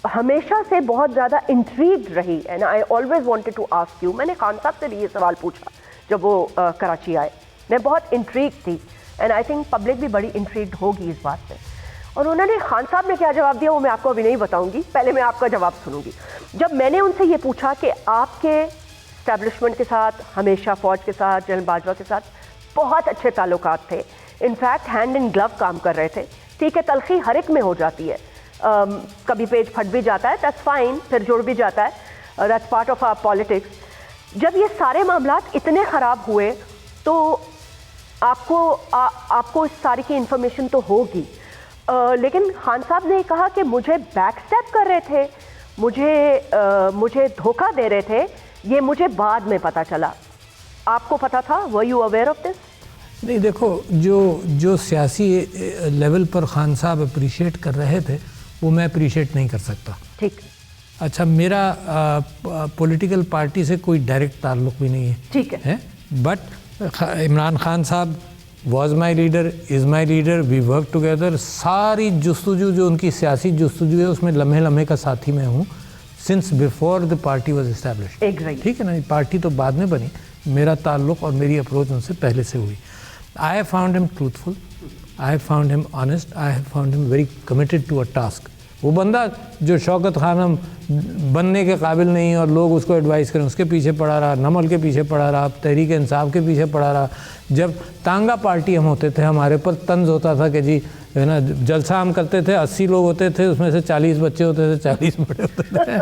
हमेशा से बहुत ज़्यादा इंट्रीग्ड रही and I always wanted to ask you. मैंने खान साहब से भी ये सवाल पूछा जब वो कराची आए, मैं बहुत इंट्रीग्ड थी एंड आई थिंक पब्लिक भी बड़ी इंट्रीग्ड होगी इस बात से। और उन्होंने, खान साहब ने क्या जवाब दिया वो मैं आपको अभी नहीं बताऊंगी, पहले मैं आपका जवाब सुनूंगी। जब मैंने उनसे ये पूछा कि आपके इस्टेब्लिशमेंट के साथ, हमेशा फ़ौज के साथ, जनरल बाजवा के साथ बहुत अच्छे ताल्लुकात थे, इनफैक्ट हैंड इन ग्लव काम कर रहे थे। ठीक है, तलखी हर एक में हो जाती है, कभी पेज फट भी जाता है, दैट्स फाइन, फिर जुड़ भी जाता है, that's part of our politics. जब ये सारे मामलात इतने ख़राब हुए तो आपको इस सारी की इन्फॉर्मेशन तो होगी, लेकिन खान साहब ने कहा कि मुझे बैक स्टेप कर रहे थे, मुझे धोखा दे रहे थे, ये मुझे बाद में पता चला। आपको पता था? Were you aware of this? नहीं, देखो, जो सियासी लेवल पर खान साहब अप्रिशिएट कर रहे थे वो मैं अप्रिशिएट नहीं कर सकता। ठीक। अच्छा, मेरा पॉलिटिकल पार्टी से कोई डायरेक्ट ताल्लुक भी नहीं है, ठीक है, बट इमरान खान साहब was my leader, is my leader, we work together. सारी जुस्तजू जो उनकी सियासी जुस्तजू है उसमें लम्हे लम्हे का साथी मैं हूँ, since before the party was established. ठीक है ना, पार्टी तो बाद में बनी, मेरा ताल्लुक और मेरी अप्रोच उनसे पहले से हुई। I have found him truthful, I have found him honest, I have found him very committed to a task. वो बंदा जो शौकत खानम बनने के काबिल नहीं और लोग उसको एडवाइस करें उसके पीछे पड़ा रहा, नमल के पीछे पड़ा रहा, तहरीक इंसाफ के पीछे पड़ा रहा। जब तांगा पार्टी हम होते थे, हमारे पर तंज होता था कि जी है ना, जलसा हम करते थे, 80 लोग होते थे, उसमें से 40 बच्चे होते थे, 40 बड़े होते थे।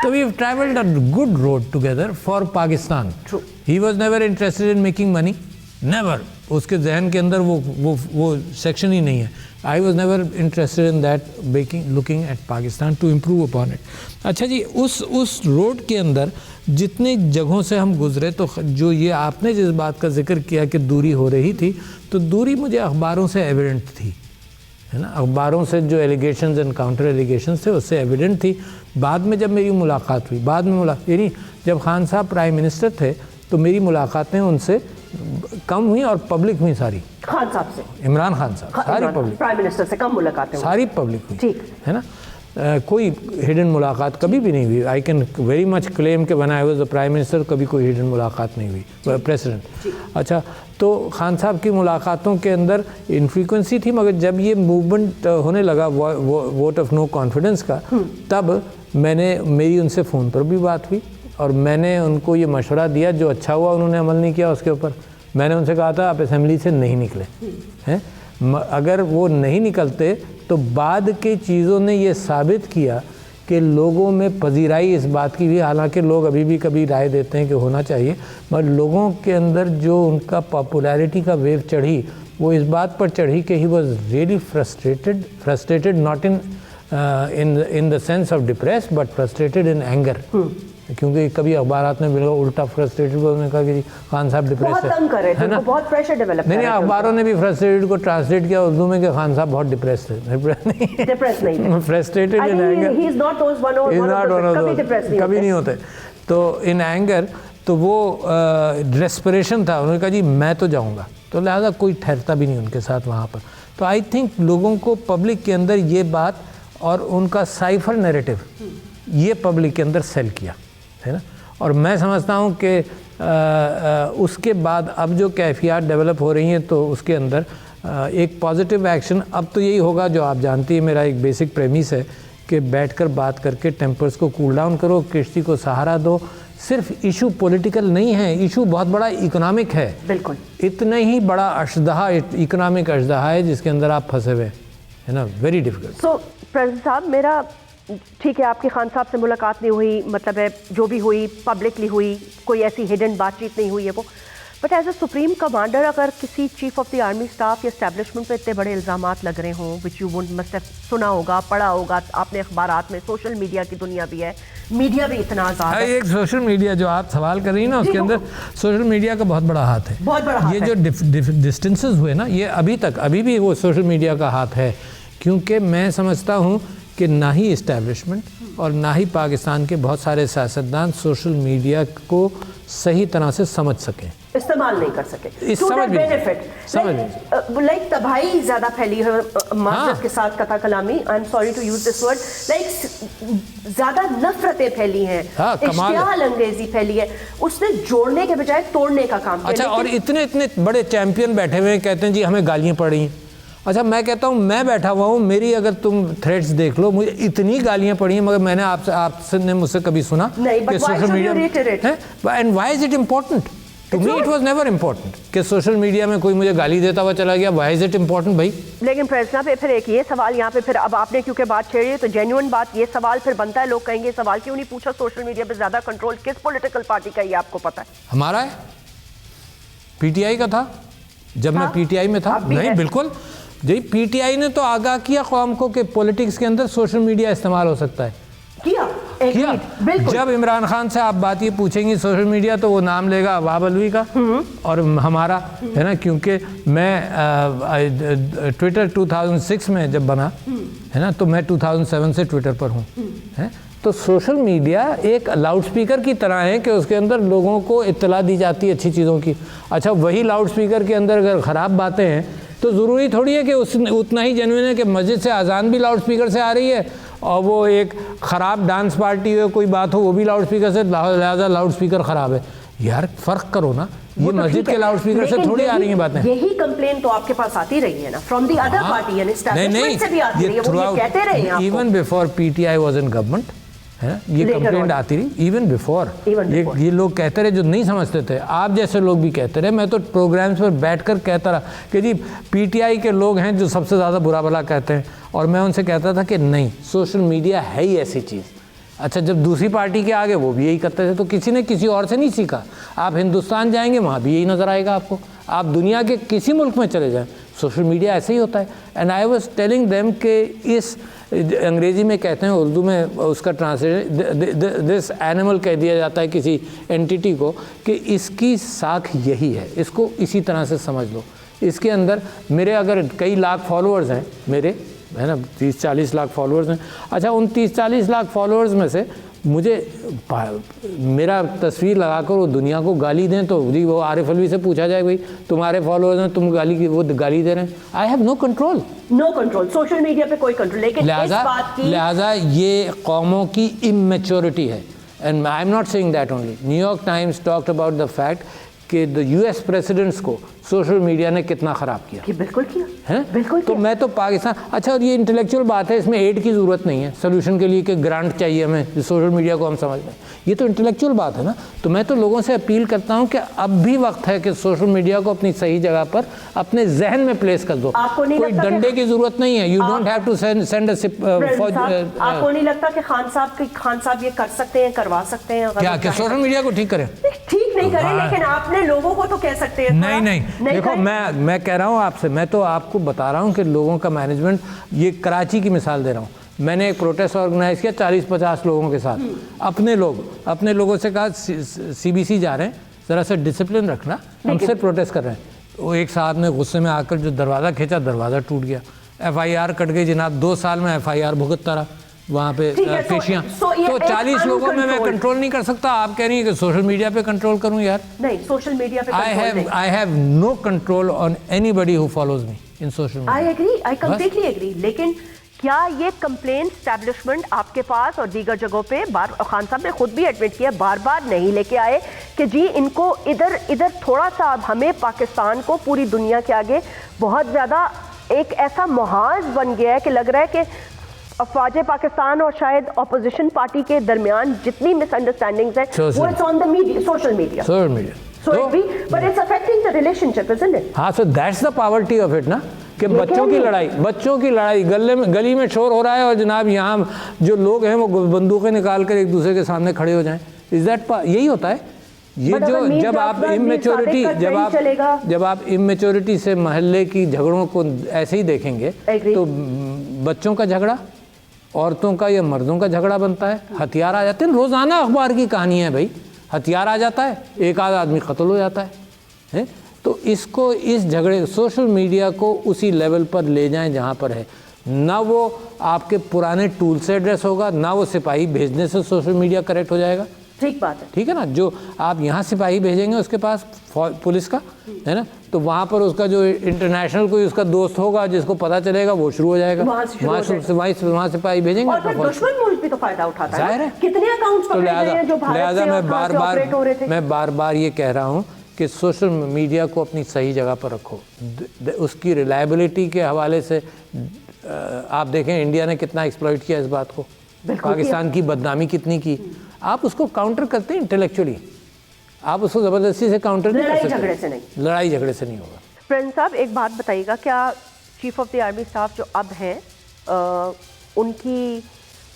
तो we travelled a good road together for Pakistan. He was never interested in making money, never. उसके जहन के अंदर वो सेक्शन ही नहीं है। I was never interested in that, looking at Pakistan to improve upon it. अच्छा जी, उस रोड के अंदर जितने जगहों से हम गुजरे, तो जो ये आपने जिस बात का जिक्र किया कि दूरी हो रही थी, तो दूरी मुझे अखबारों से एविडेंट थी, है ना। अखबारों से जो एलिगेशंस एंड काउंटर एलिगेशंस थे उससे एविडेंट थी। बाद में जब मेरी मुलाकात हुई, यानी जब खान साहब प्राइम मिनिस्टर थे तो मेरी मुलाकातें उनसे कम हुई और पब्लिक हुई सारी। खान साहब से? इमरान खान साहब, सारी पब्लिक। प्राइम मिनिस्टर से कम मुलाकातें? सारी पब्लिक हुई, ठीक है ना। कोई हिडन मुलाकात कभी भी नहीं हुई। I can very much claim कि when I was the prime minister कभी कोई हिडन मुलाकात नहीं हुई प्रेसिडेंट। अच्छा, तो खान साहब की मुलाकातों के अंदर इनफ्रीक्वेंसी थी, मगर जब ये मूवमेंट होने लगा वोट ऑफ नो कॉन्फिडेंस का, तब मेरी उनसे फ़ोन पर भी बात हुई और मैंने उनको ये मशवरा दिया। जो अच्छा हुआ उन्होंने अमल नहीं किया उसके ऊपर। मैंने उनसे कहा था आप असेंबली से नहीं निकले हैं, अगर वो नहीं निकलते तो बाद के चीज़ों ने ये साबित किया कि लोगों में पजीराई इस बात की भी, हालांकि लोग अभी भी कभी राय देते हैं कि होना चाहिए, मगर लोगों के अंदर जो उनका पॉपुलैरिटी का वेव चढ़ी वो इस बात पर चढ़ी कि he was really frustrated not in the sense of depress but frustrated in anger. क्योंकि कभी अखबारात में मिला उल्टा फ्रस्ट्रेटेड को, उन्होंने कहा कि खान साहब डिप्रेस है ना, बहुत प्रेशर डेवलप। नहीं, अखबारों ने भी फ्रस्ट्रेटेड को ट्रांसलेट किया उर्दू में कि खान साहब बहुत डिप्रेस थे। डिप्रेस नहीं, frustrated in anger, he is not one of कभी नहीं होते। तो इन एंगर तो वो डेस्परेशन था, उन्होंने कहा जी मैं तो जाऊंगा, तो लिहाजा कोई ठहरता भी नहीं उनके साथ वहाँ पर। तो आई थिंक लोगों को पब्लिक के अंदर ये बात और उनका साइफर नैरेटिव ये पब्लिक के अंदर सेल किया है ना। और मैं समझता हूँ कि उसके बाद अब जो कैफियत डेवलप हो रही हैं तो उसके अंदर एक पॉजिटिव एक्शन अब तो यही होगा जो आप जानती हैं, मेरा एक बेसिक प्रेमिस है कि बैठकर बात करके टेम्पर्स को कूल डाउन करो, किश्ती को सहारा दो। सिर्फ इशू पॉलिटिकल नहीं है, इशू बहुत बड़ा इकोनॉमिक है। बिल्कुल, इतना ही बड़ा अशदहा, इकोनॉमिक अशदहा है जिसके अंदर आप फंसे हुए है ना, वेरी डिफिकल्ट। सो प्रेसिडेंट साहब, मेरा ठीक है आपकी खान साहब से मुलाकात नहीं हुई, मतलब है जो भी हुई पब्लिकली हुई, कोई ऐसी हिडन बातचीत नहीं हुई है वो, but as a supreme commander अगर किसी chief of the army staff या एस्टैब्लिशमेंट पे इतने बड़े इल्ज़ामात लग रहे हों, which you would must have सुना होगा, पढ़ा होगा आपने अखबारात में, सोशल मीडिया की दुनिया भी है, मीडिया भी इतना आज़ाद है। एक सोशल मीडिया जो आप सवाल कर रही हैं ना, उसके अंदर सोशल मीडिया का बहुत बड़ा हाथ है, बहुत बड़ा हाथ ये है। जो डिस्टेंसेस हुए ना, ये अभी भी वो सोशल मीडिया का हाथ है। क्योंकि मैं समझता हूँ कि ना ही इस्टेब्लिशमेंट और ना ही पाकिस्तान के बहुत सारे सियासतदान सोशल मीडिया को सही तरह से समझ सकें, इस्तेमाल नहीं कर सके, इस समझ भी लाइक तबाही ज्यादा फैली है मस्जिद के साथ कथा कलामी, I am sorry to use this word, like ज्यादा नफरतें फैली हैं, इश्तियाल अंगेजी फैली है, उसने जोड़ने के बजाय तोड़ने का काम किया। अच्छा, और इतने बड़े चैंपियन बैठे हुए हैं, कहते हैं जी हमें गालियां पड़ रही हैं। अच्छा, मैं कहता हूँ मैं बैठा हुआ हूँ, मेरी अगर तुम थ्रेड्स देख लो, मुझे इतनी गालियां पड़ी हैं, मगर मैंने आपने मुझसे कभी सुना कि social media and why is it important? To me it was never important कि सोशल मीडिया में कोई मुझे गाली देता हुआ चला गया। व्हाई इज इट इम्पोर्टेंट भाई? लेकिन प्रेसिडेंट पे फिर एक ये सवाल यहाँ पे, फिर अब आपने क्योंकि बात छेड़ी है तो जेन्युइन बात, ये सवाल फिर बनता है, लोग कहेंगे सवाल क्यों नहीं पूछा, सोशल मीडिया पे ज्यादा कंट्रोल किस पॉलिटिकल पार्टी का, ये आपको पता है? हमारा है, पीटीआई का था जब मैं पीटीआई में था। नहीं, बिल्कुल जी, पीटीआई ने तो आगाह किया कौम को कि पॉलिटिक्स के अंदर सोशल मीडिया इस्तेमाल हो सकता है। किया। जब इमरान खान से आप बात ये पूछेंगी सोशल मीडिया तो वो नाम लेगा वहाब अलवी का और हमारा, है ना, क्योंकि मैं ट्विटर 2006 में जब बना है ना, तो मैं 2007 से ट्विटर पर हूँ, है। तो सोशल मीडिया एक लाउड स्पीकर की तरह है कि उसके अंदर लोगों को इत्तला दी जाती है अच्छी चीज़ों की। अच्छा, वही लाउड स्पीकर के अंदर अगर ख़राब बातें हैं तो ज़रूरी थोड़ी है कि उतना ही जेन्युइन है कि मस्जिद से अजान भी लाउड स्पीकर से आ रही है और वो एक ख़राब डांस पार्टी हो, कोई बात हो, वो भी लाउड स्पीकर से, लिहाजा लाउड स्पीकर ख़राब है। यार फ़र्क करो ना, ये मस्जिद के लाउड स्पीकर से थोड़ी आ रही हैं बातें। यही कंप्लेन तो आपके पास आती रही है ना फ्रॉम द अदर पार्टी, यानी एस्टैब्लिशमेंट से भी आती रही है, वो ये कहते रहे हैं आपको। Even before PTI was in government, है, ये कंप्लेंट आती रही इवन बिफोर। ये लोग कहते रहे जो नहीं समझते थे, आप जैसे लोग भी कहते रहे। मैं तो प्रोग्राम्स पर बैठकर कहता रहा कि जी पीटीआई के लोग हैं जो सबसे ज़्यादा बुरा भला कहते हैं, और मैं उनसे कहता था कि नहीं, सोशल मीडिया है ही ऐसी चीज़। अच्छा, जब दूसरी पार्टी के आगे वो भी यही करते थे, तो किसी ने किसी और से नहीं सीखा। आप हिंदुस्तान जाएंगे वहाँ भी यही नज़र आएगा आपको, आप दुनिया के किसी मुल्क में चले जाएं, सोशल मीडिया ऐसे ही होता है। And I was telling them कि इस अंग्रेज़ी में कहते हैं, उर्दू में उसका ट्रांसलेशन दिस एनिमल कह दिया जाता है किसी एंटिटी को, कि इसकी साख यही है, इसको इसी तरह से समझ लो। इसके अंदर मेरे अगर कई लाख फॉलोअर्स हैं मेरे, है ना, 30-40 लाख फॉलोअर्स हैं। अच्छा, उन 30-40 लाख फॉलोअर्स में से मुझे मेरा तस्वीर लगाकर वो दुनिया को गाली दें तो जी वो आरिफ अलवी से पूछा जाए भाई तुम्हारे फॉलोअर्स हैं तुम वो गाली दे रहे हैं। I have no control social media पे कोई कंट्रोल। लेकिन लिहाजा ये कौमों की इमेच्योरिटी है। And I am not saying that only, New York times talked about the fact कि द यूएस प्रेसिडेंट्स को सोशल मीडिया ने कितना ख़राब किया। कि बिल्कुल किया है, बिल्कुल तो किया। मैं तो पाकिस्तान, अच्छा और ये इंटेलेक्चुअल बात है, इसमें एड की ज़रूरत नहीं है सोल्यूशन के लिए कि ग्रांट चाहिए हमें सोशल मीडिया को हम समझ लें, ये तो इंटेलेक्चुअल बात है ना। तो मैं तो लोगों से अपील करता हूँ कि अब भी वक्त है कि सोशल मीडिया को अपनी सही जगह पर अपने जहन में प्लेस कर दो। कोई डंडे की ज़रूरत नहीं है, you don't have to send आपको नहीं लगता कि खान साहब ये कर सकते हैं, करवा सकते हैं? क्या सोशल मीडिया को ठीक करें? ठीक नहीं करें, लेकिन आपने लोगों को तो कह सकते हैं। नहीं, देखो मैं कह रहा हूँ आपसे, मैं तो आपको बता रहा हूँ कि लोगों का मैनेजमेंट, ये कराची की मिसाल दे रहा हूँ। मैंने एक प्रोटेस्ट ऑर्गेनाइज किया 40-50 लोगों के साथ, अपने लोगों से कहा सीबीसी जा रहे हैं, ज़रा सा डिसिप्लिन रखना, हमसे प्रोटेस्ट कर रहे हैं। वो एक साहब ने गुस्से में आकर जो दरवाज़ा खींचा, दरवाज़ा टूट गया, FIR कट गई जनाब, 2 साल में FIR भुगतता रहा वहाँ पे पेशियाँ। तो 40 लोगों में मैं कंट्रोल नहीं कर सकता। आप कह रही हैं कि सोशल मीडिया पे कंट्रोल करूँ? यार नहीं, सोशल मीडिया पे I have no control on anybody who follows me in social media. I agree, I completely agree. लेकिन क्या ये कंप्लेंट एस्टैब्लिशमेंट आपके पास और दीगर जगहों पे खान साहब ने खुद भी एडमिट किया, बार बार नहीं लेके आए कि जी इनको इधर थोड़ा सा, अब हमें पाकिस्तान को पूरी दुनिया के आगे बहुत ज़्यादा एक ऐसा मुहाज बन गया है कि लग रहा है कि अफवाज पाकिस्तान और शायद अपोजिशन पार्टी के दरमियान जितनी मिसअंडरस्टैंडिंग्स है वो it's on the media, social media. So it's affecting the relationship, isn't it? हाँ, so that's the poverty of it ना, कि बच्चों की लड़ाई गली में शोर हो रहा है और जनाब यहाँ जो लोग हैं वो बंदूकें निकाल कर एक दूसरे के सामने खड़े हो जाएं। इज दैट यही होता है? ये जो जब आप इमेच्योरिटी से मोहल्ले की झगड़ों को ऐसे ही देखेंगे तो बच्चों का झगड़ा, औरतों का या मर्दों का झगड़ा बनता है, हथियार आ जाते हैं। रोज़ाना अखबार की कहानी है भाई, हथियार आ जाता है, एक आध आदमी कत्ल हो जाता है। तो इसको, इस झगड़े, सोशल मीडिया को उसी लेवल पर ले जाएं जहाँ पर है। ना वो आपके पुराने टूल से एड्रेस होगा, ना वो सिपाही भेजने से सोशल मीडिया करेक्ट हो जाएगा। ठीक बात है, ठीक है ना। जो आप यहाँ सिपाही भेजेंगे उसके पास पुलिस का, है ना, तो वहाँ पर उसका जो इंटरनेशनल कोई उसका दोस्त होगा जिसको पता चलेगा वो शुरू हो जाएगा, वहाँ सिपाही भेजेंगे। और फिर दुश्मन मुल्क भी तो फायदा उठाता है। कितने अकाउंट्स पकड़े गए हैं जो भारत से ऑपरेट हो रहे थे। मैं बार बार ये कह रहा हूँ कि सोशल मीडिया को अपनी सही जगह पर रखो। उसकी रिलायबिलिटी के हवाले से आप देखें इंडिया ने कितना एक्सप्लॉइट किया इस बात को, पाकिस्तान की बदनामी कितनी की। आप उसको काउंटर करते हैं इंटेलेक्चुअली, आप उसको ज़बरदस्ती से काउंटर नहीं कर सकते। लड़ाई झगड़े से नहीं होगा। प्रिंस साहब एक बात बताइएगा, क्या chief of the army staff जो अब हैं उनकी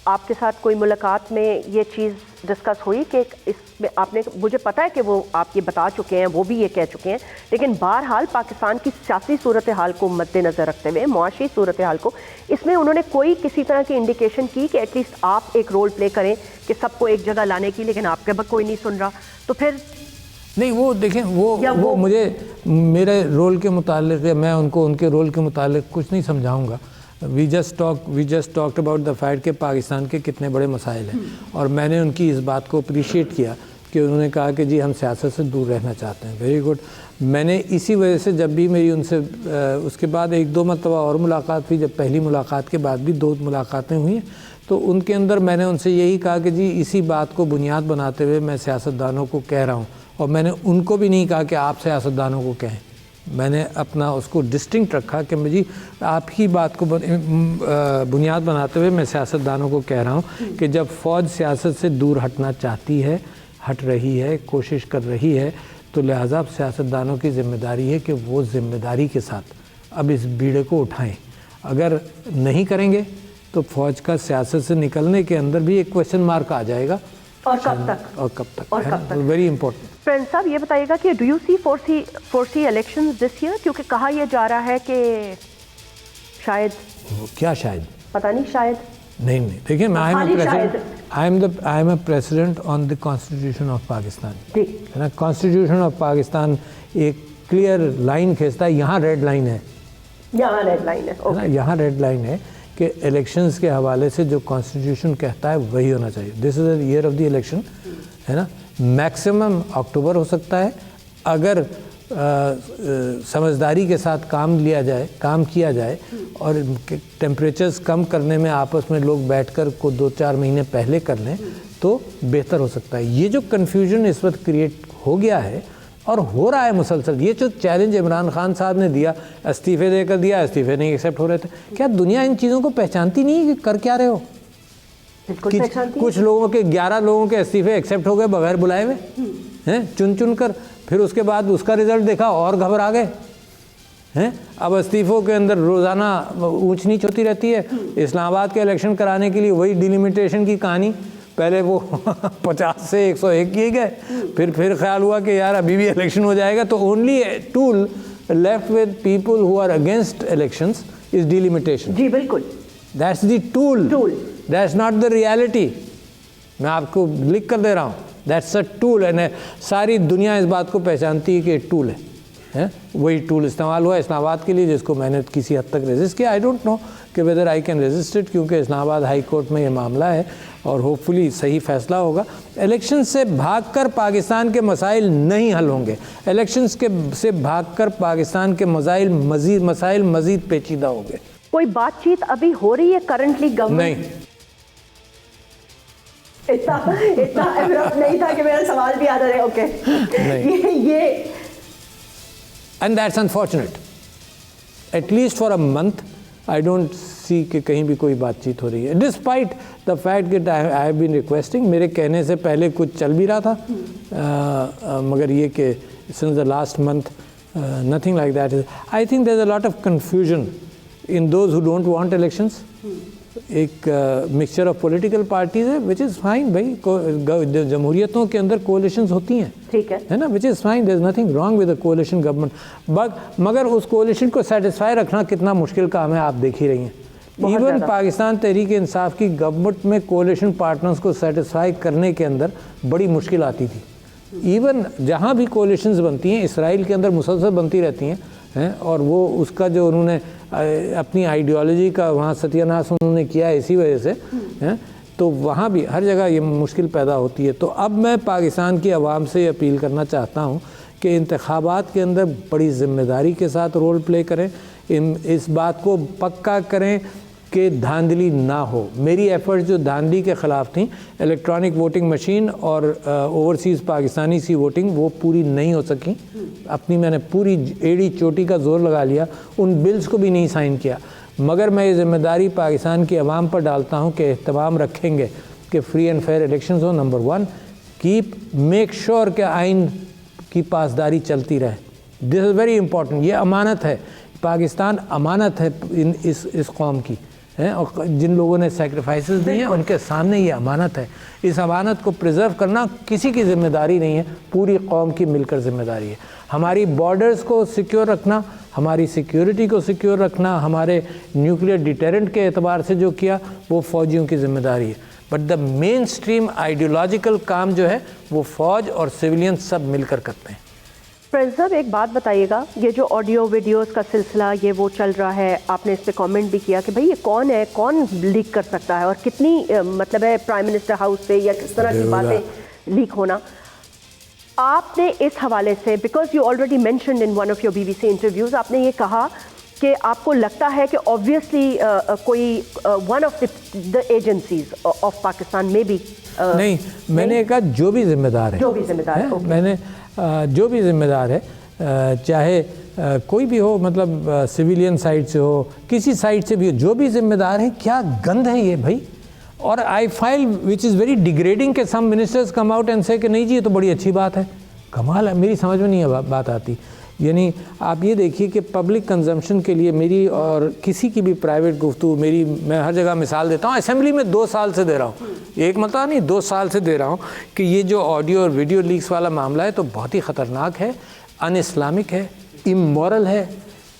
आपके साथ कोई मुलाकात में ये चीज़ डिस्कस हुई कि इसमें आपने, मुझे पता है कि वो आप ये बता चुके हैं, वो भी ये कह चुके हैं, लेकिन बहरहाल पाकिस्तान की सियासी सूरत हाल को मद्देनज़र रखते हुए, मुआशी सूरत हाल को, इसमें उन्होंने कोई किसी तरह की इंडिकेशन की कि एटलीस्ट आप एक रोल प्ले करें कि सबको एक जगह लाने की, लेकिन आपके अब कोई नहीं सुन रहा, तो फिर नहीं वो देखें वो मुझे मेरे रोल के मुतालिक, मैं उनको उनके रोल के मुतालिक कुछ नहीं समझाऊंगा। We just talked about the fact कि पाकिस्तान के कितने बड़े मसाइल हैं, और मैंने उनकी इस बात को अप्रिशिएट किया कि उन्होंने कहा कि जी हम सियासत से दूर रहना चाहते हैं। Very good. मैंने इसी वजह से जब भी मेरी उनसे उसके बाद 1-2 मरतबा और मुलाकात हुई, जब पहली मुलाकात के बाद भी 2 मुलाकातें हुई हैं, तो उनके अंदर मैंने उनसे यही कहा कि जी इसी बात को बुनियाद बनाते हुए मैं सियासतदानों को कह रहा हूँ, और मैंने उनको भी नहीं कहा कि आप सियासतदानों को कहें। मैंने अपना उसको डिस्टिंक्ट रखा कि जी आपकी बात को बुनियाद बनाते हुए मैं सियासतदानों को कह रहा हूँ कि जब फ़ौज सियासत से दूर हटना चाहती है, हट रही है, कोशिश कर रही है, तो लिहाजा सियासतदानों की ज़िम्मेदारी है कि वो ज़िम्मेदारी के साथ अब इस बीड़े को उठाएं। अगर नहीं करेंगे तो फ़ौज का सियासत से निकलने के अंदर भी एक क्वेश्चन मार्क आ जाएगा। और कब तक वेरी इंपॉर्टेंट। फ्रेंड साहब ये बताइएगा कि do you see forced elections this year, क्योंकि कहा यह जा रहा है कि शायद, क्या शायद, पता नहीं, शायद नहीं देखिए, मैं I am a president on the constitution of Pakistan, है ना। कॉन्स्टिट्यूशन ऑफ पाकिस्तान एक क्लियर लाइन खींचता है, यहाँ रेड लाइन है, यहाँ रेड लाइन है, यहाँ रेड लाइन है कि इलेक्शंस के हवाले से जो कॉन्स्टिट्यूशन कहता है वही होना चाहिए। This is the year of the election, है ना। मैक्सिमम अक्टूबर हो सकता है अगर समझदारी के साथ काम किया जाए और टेम्परेचर्स कम करने में आपस में लोग बैठकर को 2-4 महीने पहले कर लें तो बेहतर हो सकता है। ये जो कन्फ्यूजन इस वक्त क्रिएट हो गया है और हो रहा है मुसलसल, ये जो चैलेंज इमरान खान साहब ने दिया, इस्तीफे देकर दिया, इस्तीफे नहीं एक्सेप्ट हो रहे थे, क्या दुनिया इन चीज़ों को पहचानती नहीं है कि कर क्या रहे हो? कुछ लोगों के 11 लोगों के इस्तीफे एक्सेप्ट हो गए बगैर बुलाए हुए हैं, चुन कर, फिर उसके बाद उसका रिजल्ट देखा और घबरा गए हैं। अब इस्तीफ़ों के अंदर रोज़ाना ऊंच नीच होती रहती है। इस्लामाबाद के इलेक्शन कराने के लिए वही डिलिमिटेशन की कहानी, पहले वो 50 से 101 किए गए, फिर ख्याल हुआ कि यार अभी भी इलेक्शन हो जाएगा, तो only tool left with people who are against elections is delimitation. जी बिल्कुल, that's the tool, that's not the reality. मैं आपको लिख कर दे रहा हूँ, दैट्स अ टूल, एंड सारी दुनिया इस बात को पहचानती है कि एक टूल है। वही टूल इस्तेमाल हुआ इस्लामाबाद के लिए, जिसको मैंने किसी हद तक रेजिस्ट किया। आई डोंट नो कि whether I can resist it, क्योंकि इस्लामाबाद हाई कोर्ट में ये मामला है और होपफुली सही फैसला होगा। इलेक्शन से भागकर पाकिस्तान के मसाइल नहीं हल होंगे। इलेक्शन से भागकर पाकिस्तान के मसाइल मज़ीद पेचीदा होंगे। कोई बातचीत अभी हो रही है करंटली गवर्नमेंट? नहीं, इतना अब्रप्ट नहीं था कि मेरा सवाल भी याद आ रहा है। ओके, ये and that's unfortunate. At least for a month I don't see कि कहीं भी कोई बातचीत हो रही है, डिस्पाइट द फैक्ट कि आई हैव बीन रिक्वेस्टिंग। मेरे कहने से पहले कुछ चल भी रहा था, मगर ये कि since the last month nothing like that. I think there is a lot of confusion in those who don't want elections. एक मिक्सचर ऑफ पॉलिटिकल पार्टीज है, विच इज़ फाइन भाई। जमहूरियतों के अंदर कोalitions होती हैं, ठीक है ना, which is fine, there is nothing wrong with the coalition government. मगर उस कोalition को सेटिस्फाई रखना कितना मुश्किल काम है, आप देख ही रही हैं। इवन पाकिस्तान तहरीक इंसाफ की गवर्नमेंट में कोalition पार्टनर्स को सेटिस्फाई करने के अंदर बड़ी मुश्किल आती थी। इवन जहाँ भी कोalitions बनती हैं, इसराइल के अंदर मुसलसल बनती रहती हैं, और वो उसका जो उन्होंने अपनी आइडियोलॉजी का वहाँ सत्यानाश उन्होंने किया इसी वजह से, हैं, तो वहाँ भी हर जगह ये मुश्किल पैदा होती है। तो अब मैं पाकिस्तान की आवाम से अपील करना चाहता हूँ कि इंतखाबात के अंदर बड़ी ज़िम्मेदारी के साथ रोल प्ले करें, इस बात को पक्का करें कि धांधली ना हो। मेरी एफर्ट्स जो धांधली के ख़िलाफ़ थी, इलेक्ट्रॉनिक वोटिंग मशीन और ओवरसीज़ पाकिस्तानी सी वोटिंग, वो पूरी नहीं हो सकी। अपनी मैंने पूरी एड़ी चोटी का जोर लगा लिया, उन बिल्स को भी नहीं साइन किया, मगर मैं ये ज़िम्मेदारी पाकिस्तान की आवाम पर डालता हूँ कि एहतमाम रखेंगे कि फ्री एंड फेयर इलेक्शंस हो। नंबर 1, मेक श्योर कि आइन की पासदारी चलती रहे। This is very important. ये अमानत है, पाकिस्तान अमानत है इस कौम की, हैं, और जिन लोगों ने सेक्रीफाइसेस दिए हैं उनके सामने ये अमानत है। इस अमानत को प्रिजर्व करना किसी की ज़िम्मेदारी नहीं है, पूरी कौम की मिलकर ज़िम्मेदारी है। हमारी बॉर्डर्स को सिक्योर रखना, हमारी सिक्योरिटी को सिक्योर रखना, हमारे न्यूक्लियर डिटेरेंट के एतबार से जो किया वो फ़ौजियों की ज़िम्मेदारी है। But the main stream ideological काम जो है वो फ़ौज और सिविलियन सब मिलकर करते हैं। प्रिंस साहब, एक बात बताइएगा, ये जो ऑडियो वीडियोस का सिलसिला ये वो चल रहा है, आपने इस पे कमेंट भी किया कि भाई ये कौन है, कौन लीक कर सकता है और कितनी मतलब है प्राइम मिनिस्टर हाउस से या किस तरह की बातें लीक होना। आपने इस हवाले से, because you already mentioned in one of your BBC interviews, आपने ये कहा कि आपको लगता है कि ऑब्वियसली कोई one of the agencies of Pakistan में भी नहीं, मैंने कहा जो भी जिम्मेदार है, जो भी जिम्मेदार है, मैंने जो भी जिम्मेदार है, चाहे कोई भी हो, मतलब सिविलियन साइड से हो, किसी साइड से भी हो, जो भी जिम्मेदार है, क्या गंद है ये भाई। और I file which is very degrading के some ministers come out and say कि नहीं जी ये तो बड़ी अच्छी बात है। कमाल है, मेरी समझ में नहीं है बात आती। यानी आप ये देखिए कि पब्लिक कंजम्पशन के लिए मेरी और किसी की भी प्राइवेट गुफ्तगू, मैं हर जगह मिसाल देता हूँ, असेंबली में 2 साल से दे रहा हूँ, एक मतलब नहीं 2 साल से दे रहा हूँ कि ये जो ऑडियो और वीडियो लीक्स वाला मामला है तो बहुत ही ख़तरनाक है, अन इस्लामिक है, इमोरल है,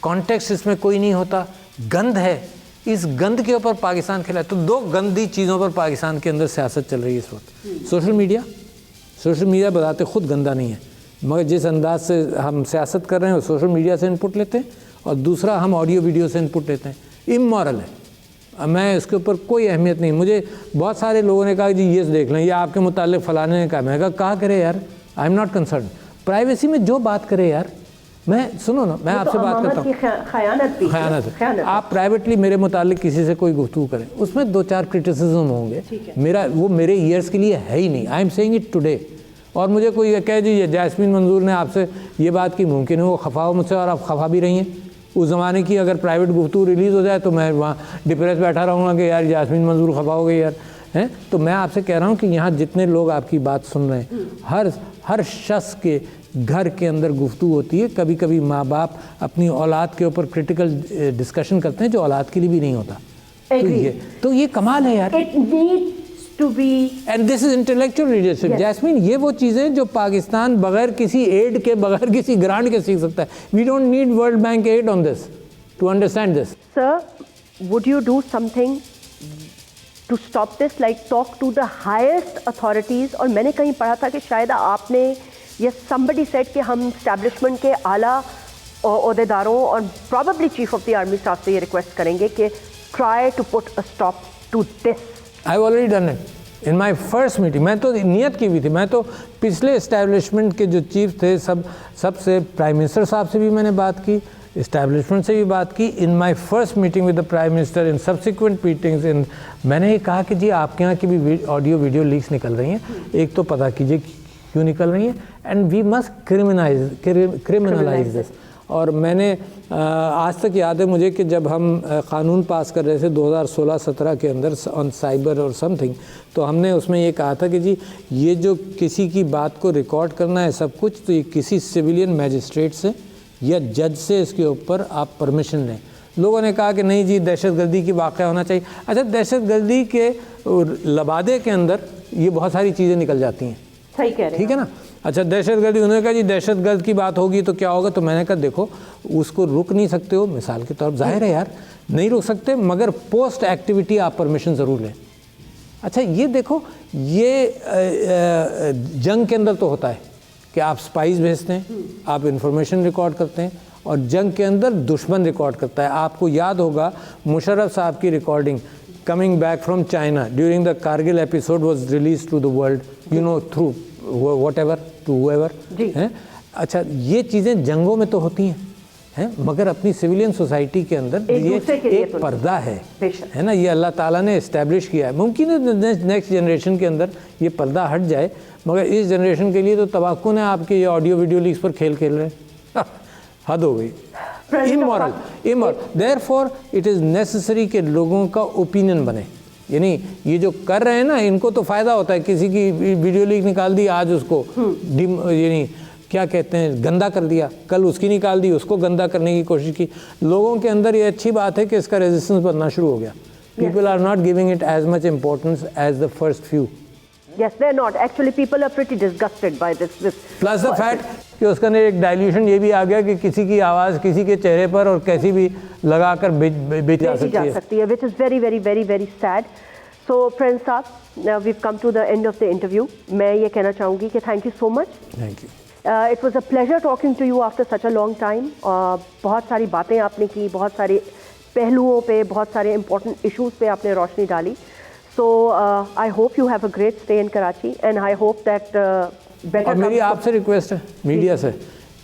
कॉन्टेक्स्ट इसमें कोई नहीं होता, गंद है। इस गंद के ऊपर पाकिस्तान खेला है। तो 2 गंदी चीज़ों पर पाकिस्तान के अंदर सियासत चल रही है इस वक्त। सोशल मीडिया बताते खुद गंदा नहीं है, मगर जिस अंदाज से हम सियासत कर रहे हैं वो सोशल मीडिया से इनपुट लेते हैं, और दूसरा हम ऑडियो वीडियो से इनपुट लेते हैं, इमोरल है। मैं इसके ऊपर कोई अहमियत नहीं। मुझे बहुत सारे लोगों ने कहा जी ये देख लें, या आपके मुतालिक फ़लाने ने कहा। मैं कहा करे यार, I am not concern. Privacy में जो बात करे यार, मैं सुनो ना, मैं आपसे बात करता हूँ, खयानत है। आप प्राइवेटली मेरे मुतालिक किसी से कोई गुफ्तगू करें, उसमें 2-4 क्रिटिसिज्म होंगे, मेरा वो मेरे ईयर्स के लिए है ही नहीं। I am saying it today. और मुझे कोई ये कहे जी ये जैस्मीन मंजूर ने आपसे ये बात की, मुमकिन है वो खफा हो मुझसे, और आप खफा भी रही हैं। उस ज़माने की अगर प्राइवेट गुफ्तगू रिलीज़ हो जाए तो मैं वहाँ डिप्रेस बैठा रहूँगा कि यार जैस्मीन मंजूर खफा हो गई यार, हैं। तो मैं आपसे कह रहा हूँ कि यहाँ जितने लोग आपकी बात सुन रहे हैं, हर शख्स के घर के अंदर गुफ्तगू होती है। कभी कभी माँ बाप अपनी औलाद के ऊपर क्रिटिकल डिस्कशन करते हैं जो औलाद के लिए भी नहीं होता। तो ये कमाल है यार। It needs to be, and this is intellectual leadership. Jasmine, ये वो चीज़ें जो पाकिस्तान बगैर किसी एड के, बगैर किसी ग्रांट के सीख सकता है। We don't need world bank aid on this to understand this. Sir, would you do something to stop this, like talk to the highest authorities? और मैंने कहीं पढ़ा था कि शायद आपने या somebody said कि हम establishment के आला ओहदेदारों और probably chief of the army staff से ये रिक्वेस्ट करेंगे कि try to put a stop to this. I've already done it in my first meeting. मैं तो नियत की भी थी। मैं तो पिछले इस्टेब्लिशमेंट के जो चीफ थे सबसे, प्राइम मिनिस्टर साहब से भी मैंने बात की, इस्टेब्लिशमेंट से भी बात की। In my first meeting with the prime minister, in subsequent meetings, मैंने ये कहा कि जी आपके यहाँ की भी ऑडियो वीडियो लीक्स निकल रही हैं, एक तो पता कीजिए क्यों निकल रही हैं, and we must criminalise this. और मैंने आज तक याद है मुझे कि जब हम क़ानून पास कर रहे थे 2016-17 के अंदर ऑन साइबर और समथिंग, तो हमने उसमें ये कहा था कि जी ये जो किसी की बात को रिकॉर्ड करना है सब कुछ, तो ये किसी सिविलियन मैजिस्ट्रेट से या जज से इसके ऊपर आप परमिशन लें। लोगों ने कहा कि नहीं जी दहशतगर्दी की वाक़या होना चाहिए। अच्छा, दहशतगर्दी के लबादे के अंदर ये बहुत सारी चीज़ें निकल जाती हैं, सही कह रहे हैं, ठीक है ना। अच्छा, दहशतगर्दी, उन्होंने कहा जी दहशतगर्द की बात होगी तो क्या होगा, तो मैंने कहा देखो उसको रुक नहीं सकते हो, मिसाल के तौर पर जाहिर है यार नहीं रुक सकते, मगर पोस्ट एक्टिविटी आप परमिशन ज़रूर लें। अच्छा, ये देखो, ये जंग के अंदर तो होता है कि आप स्पाइस भेजते हैं, आप इंफॉर्मेशन रिकॉर्ड करते हैं, और जंग के अंदर दुश्मन रिकॉर्ड करता है। आपको याद होगा मुशर्रफ साहब की recording coming back from China during the Kargil episode was release to the world, you know, through whatever to whoever, हैं। अच्छा, ये चीज़ें जंगों में तो होती हैं, मगर अपनी सिविलियन सोसाइटी के अंदर ये एक पर्दा है ना, ये अल्लाह ताला ने इस्टेब्लिश किया है। मुमकिन है नेक्स्ट जनरेशन के अंदर ये पर्दा हट जाए, मगर इस जनरेशन के लिए तो तबाकुन है आपके ये ऑडियो वीडियो लीक्स पर खेल रहे हैं। हद हो गई, immoral. Therefore it is necessary कि लोगों का ओपिनियन बने। यानी ये जो कर रहे हैं ना, इनको तो फ़ायदा होता है, किसी की वीडियो लीक निकाल दी आज, उसको यानी क्या कहते हैं गंदा कर दिया, कल उसकी निकाल दी, उसको गंदा करने की कोशिश की। लोगों के अंदर ये अच्छी बात है कि इसका रेजिस्टेंस बनना शुरू हो गया। People are not giving it as much importance as the first few. Yes, they're not. Actually, people are pretty disgusted by this. Plus the fact कि उसका एक डाइल्यूशन ये भी आ गया कि किसी की आवाज़ किसी के चेहरे पर और कैसी भी लगाकर बेची जा सकती है, which is very, very, very, very sad. So, Prince साहब, now we've come to the end of the interview. मैं ये कहना चाहूँगी कि thank you so much. Thank you. It was a pleasure talking to you after such a long time. बहुत सारी बातें आपने की, बहुत सारे पहलुओं पे, बहुत सारे important issues पे आपने रोशनी डाली. So I hope you have a great stay in Karachi, and I hope that better. और मेरी आपसे रिक्वेस्ट है मीडिया से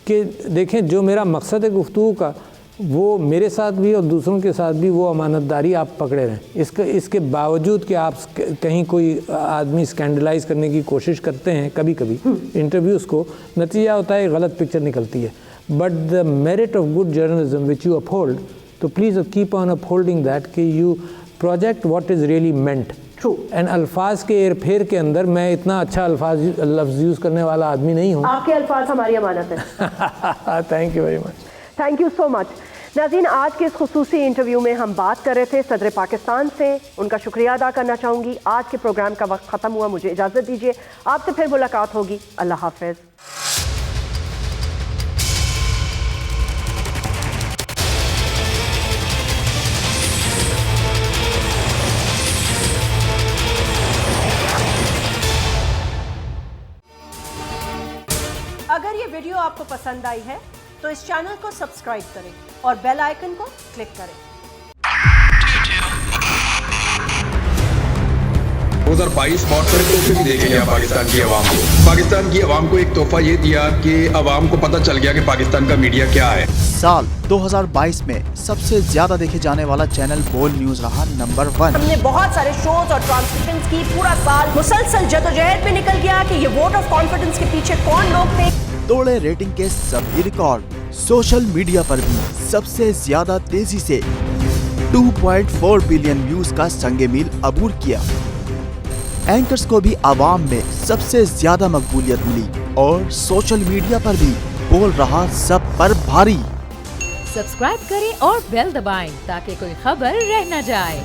कि देखें, जो मेरा मकसद है गुफ्तगू का, वो मेरे साथ भी और दूसरों के साथ भी वो अमानतदारी आप पकड़े रहें। इसके बावजूद कि आप कहीं कोई आदमी स्कैंडलाइज करने की कोशिश करते हैं कभी कभी इंटरव्यूज़ को, नतीजा होता है गलत पिक्चर निकलती है। But the merit of good journalism which you uphold, तो please keep on upholding that, कि you project what is really meant. And अल्फाज के एर फेर के अंदर मैं इतना अच्छा लफ्ज़ यूज़ करने वाला आदमी नहीं हूँ। आपके अल्फाज हमारी अमानत है। Thank you very much. Thank you so much. नाज़रीन, आज के इस खुसूसी इंटरव्यू में हम बात कर रहे थे सदर पाकिस्तान से। उनका शुक्रिया अदा करना चाहूँगी। आज के प्रोग्राम का वक्त ख़त्म हुआ, मुझे इजाज़त दीजिए, आपसे फिर मुलाकात होगी। अल्लाह हाफ़िज़। अगर ये वीडियो आपको पसंद आई है तो इस चैनल को सब्सक्राइब करें और बेल आइकन को क्लिक करें। 2022 बहुत सारे तोहफे भी देखे गया पाकिस्तान की आवाम को। पाकिस्तान की आवाम को एक तोहफा ये दिया कि आवाम को पता चल गया कि पाकिस्तान का मीडिया क्या है। साल 2022 में सबसे ज्यादा देखे जाने वाला चैनल बोल न्यूज रहा नंबर 1। हमने बहुत सारे शोज और ट्रांसमिशंस की, पूरा साल मुसलसल जदोजहद में निकल गया कि ये वोट ऑफ कॉन्फिडेंस के पीछे कौन लोग थे। तोड़े रेटिंग के सभी रिकॉर्ड। सोशल मीडिया पर भी सबसे ज्यादा तेजी से 2.4 बिलियन व्यूज का संगे मील अबूर किया। एंकर्स को भी आवाम में सबसे ज्यादा मकबूलियत मिली और सोशल मीडिया पर भी बोल रहा सब पर भारी। सब्सक्राइब करें और बेल दबाएं ताकि कोई खबर रह न जाए।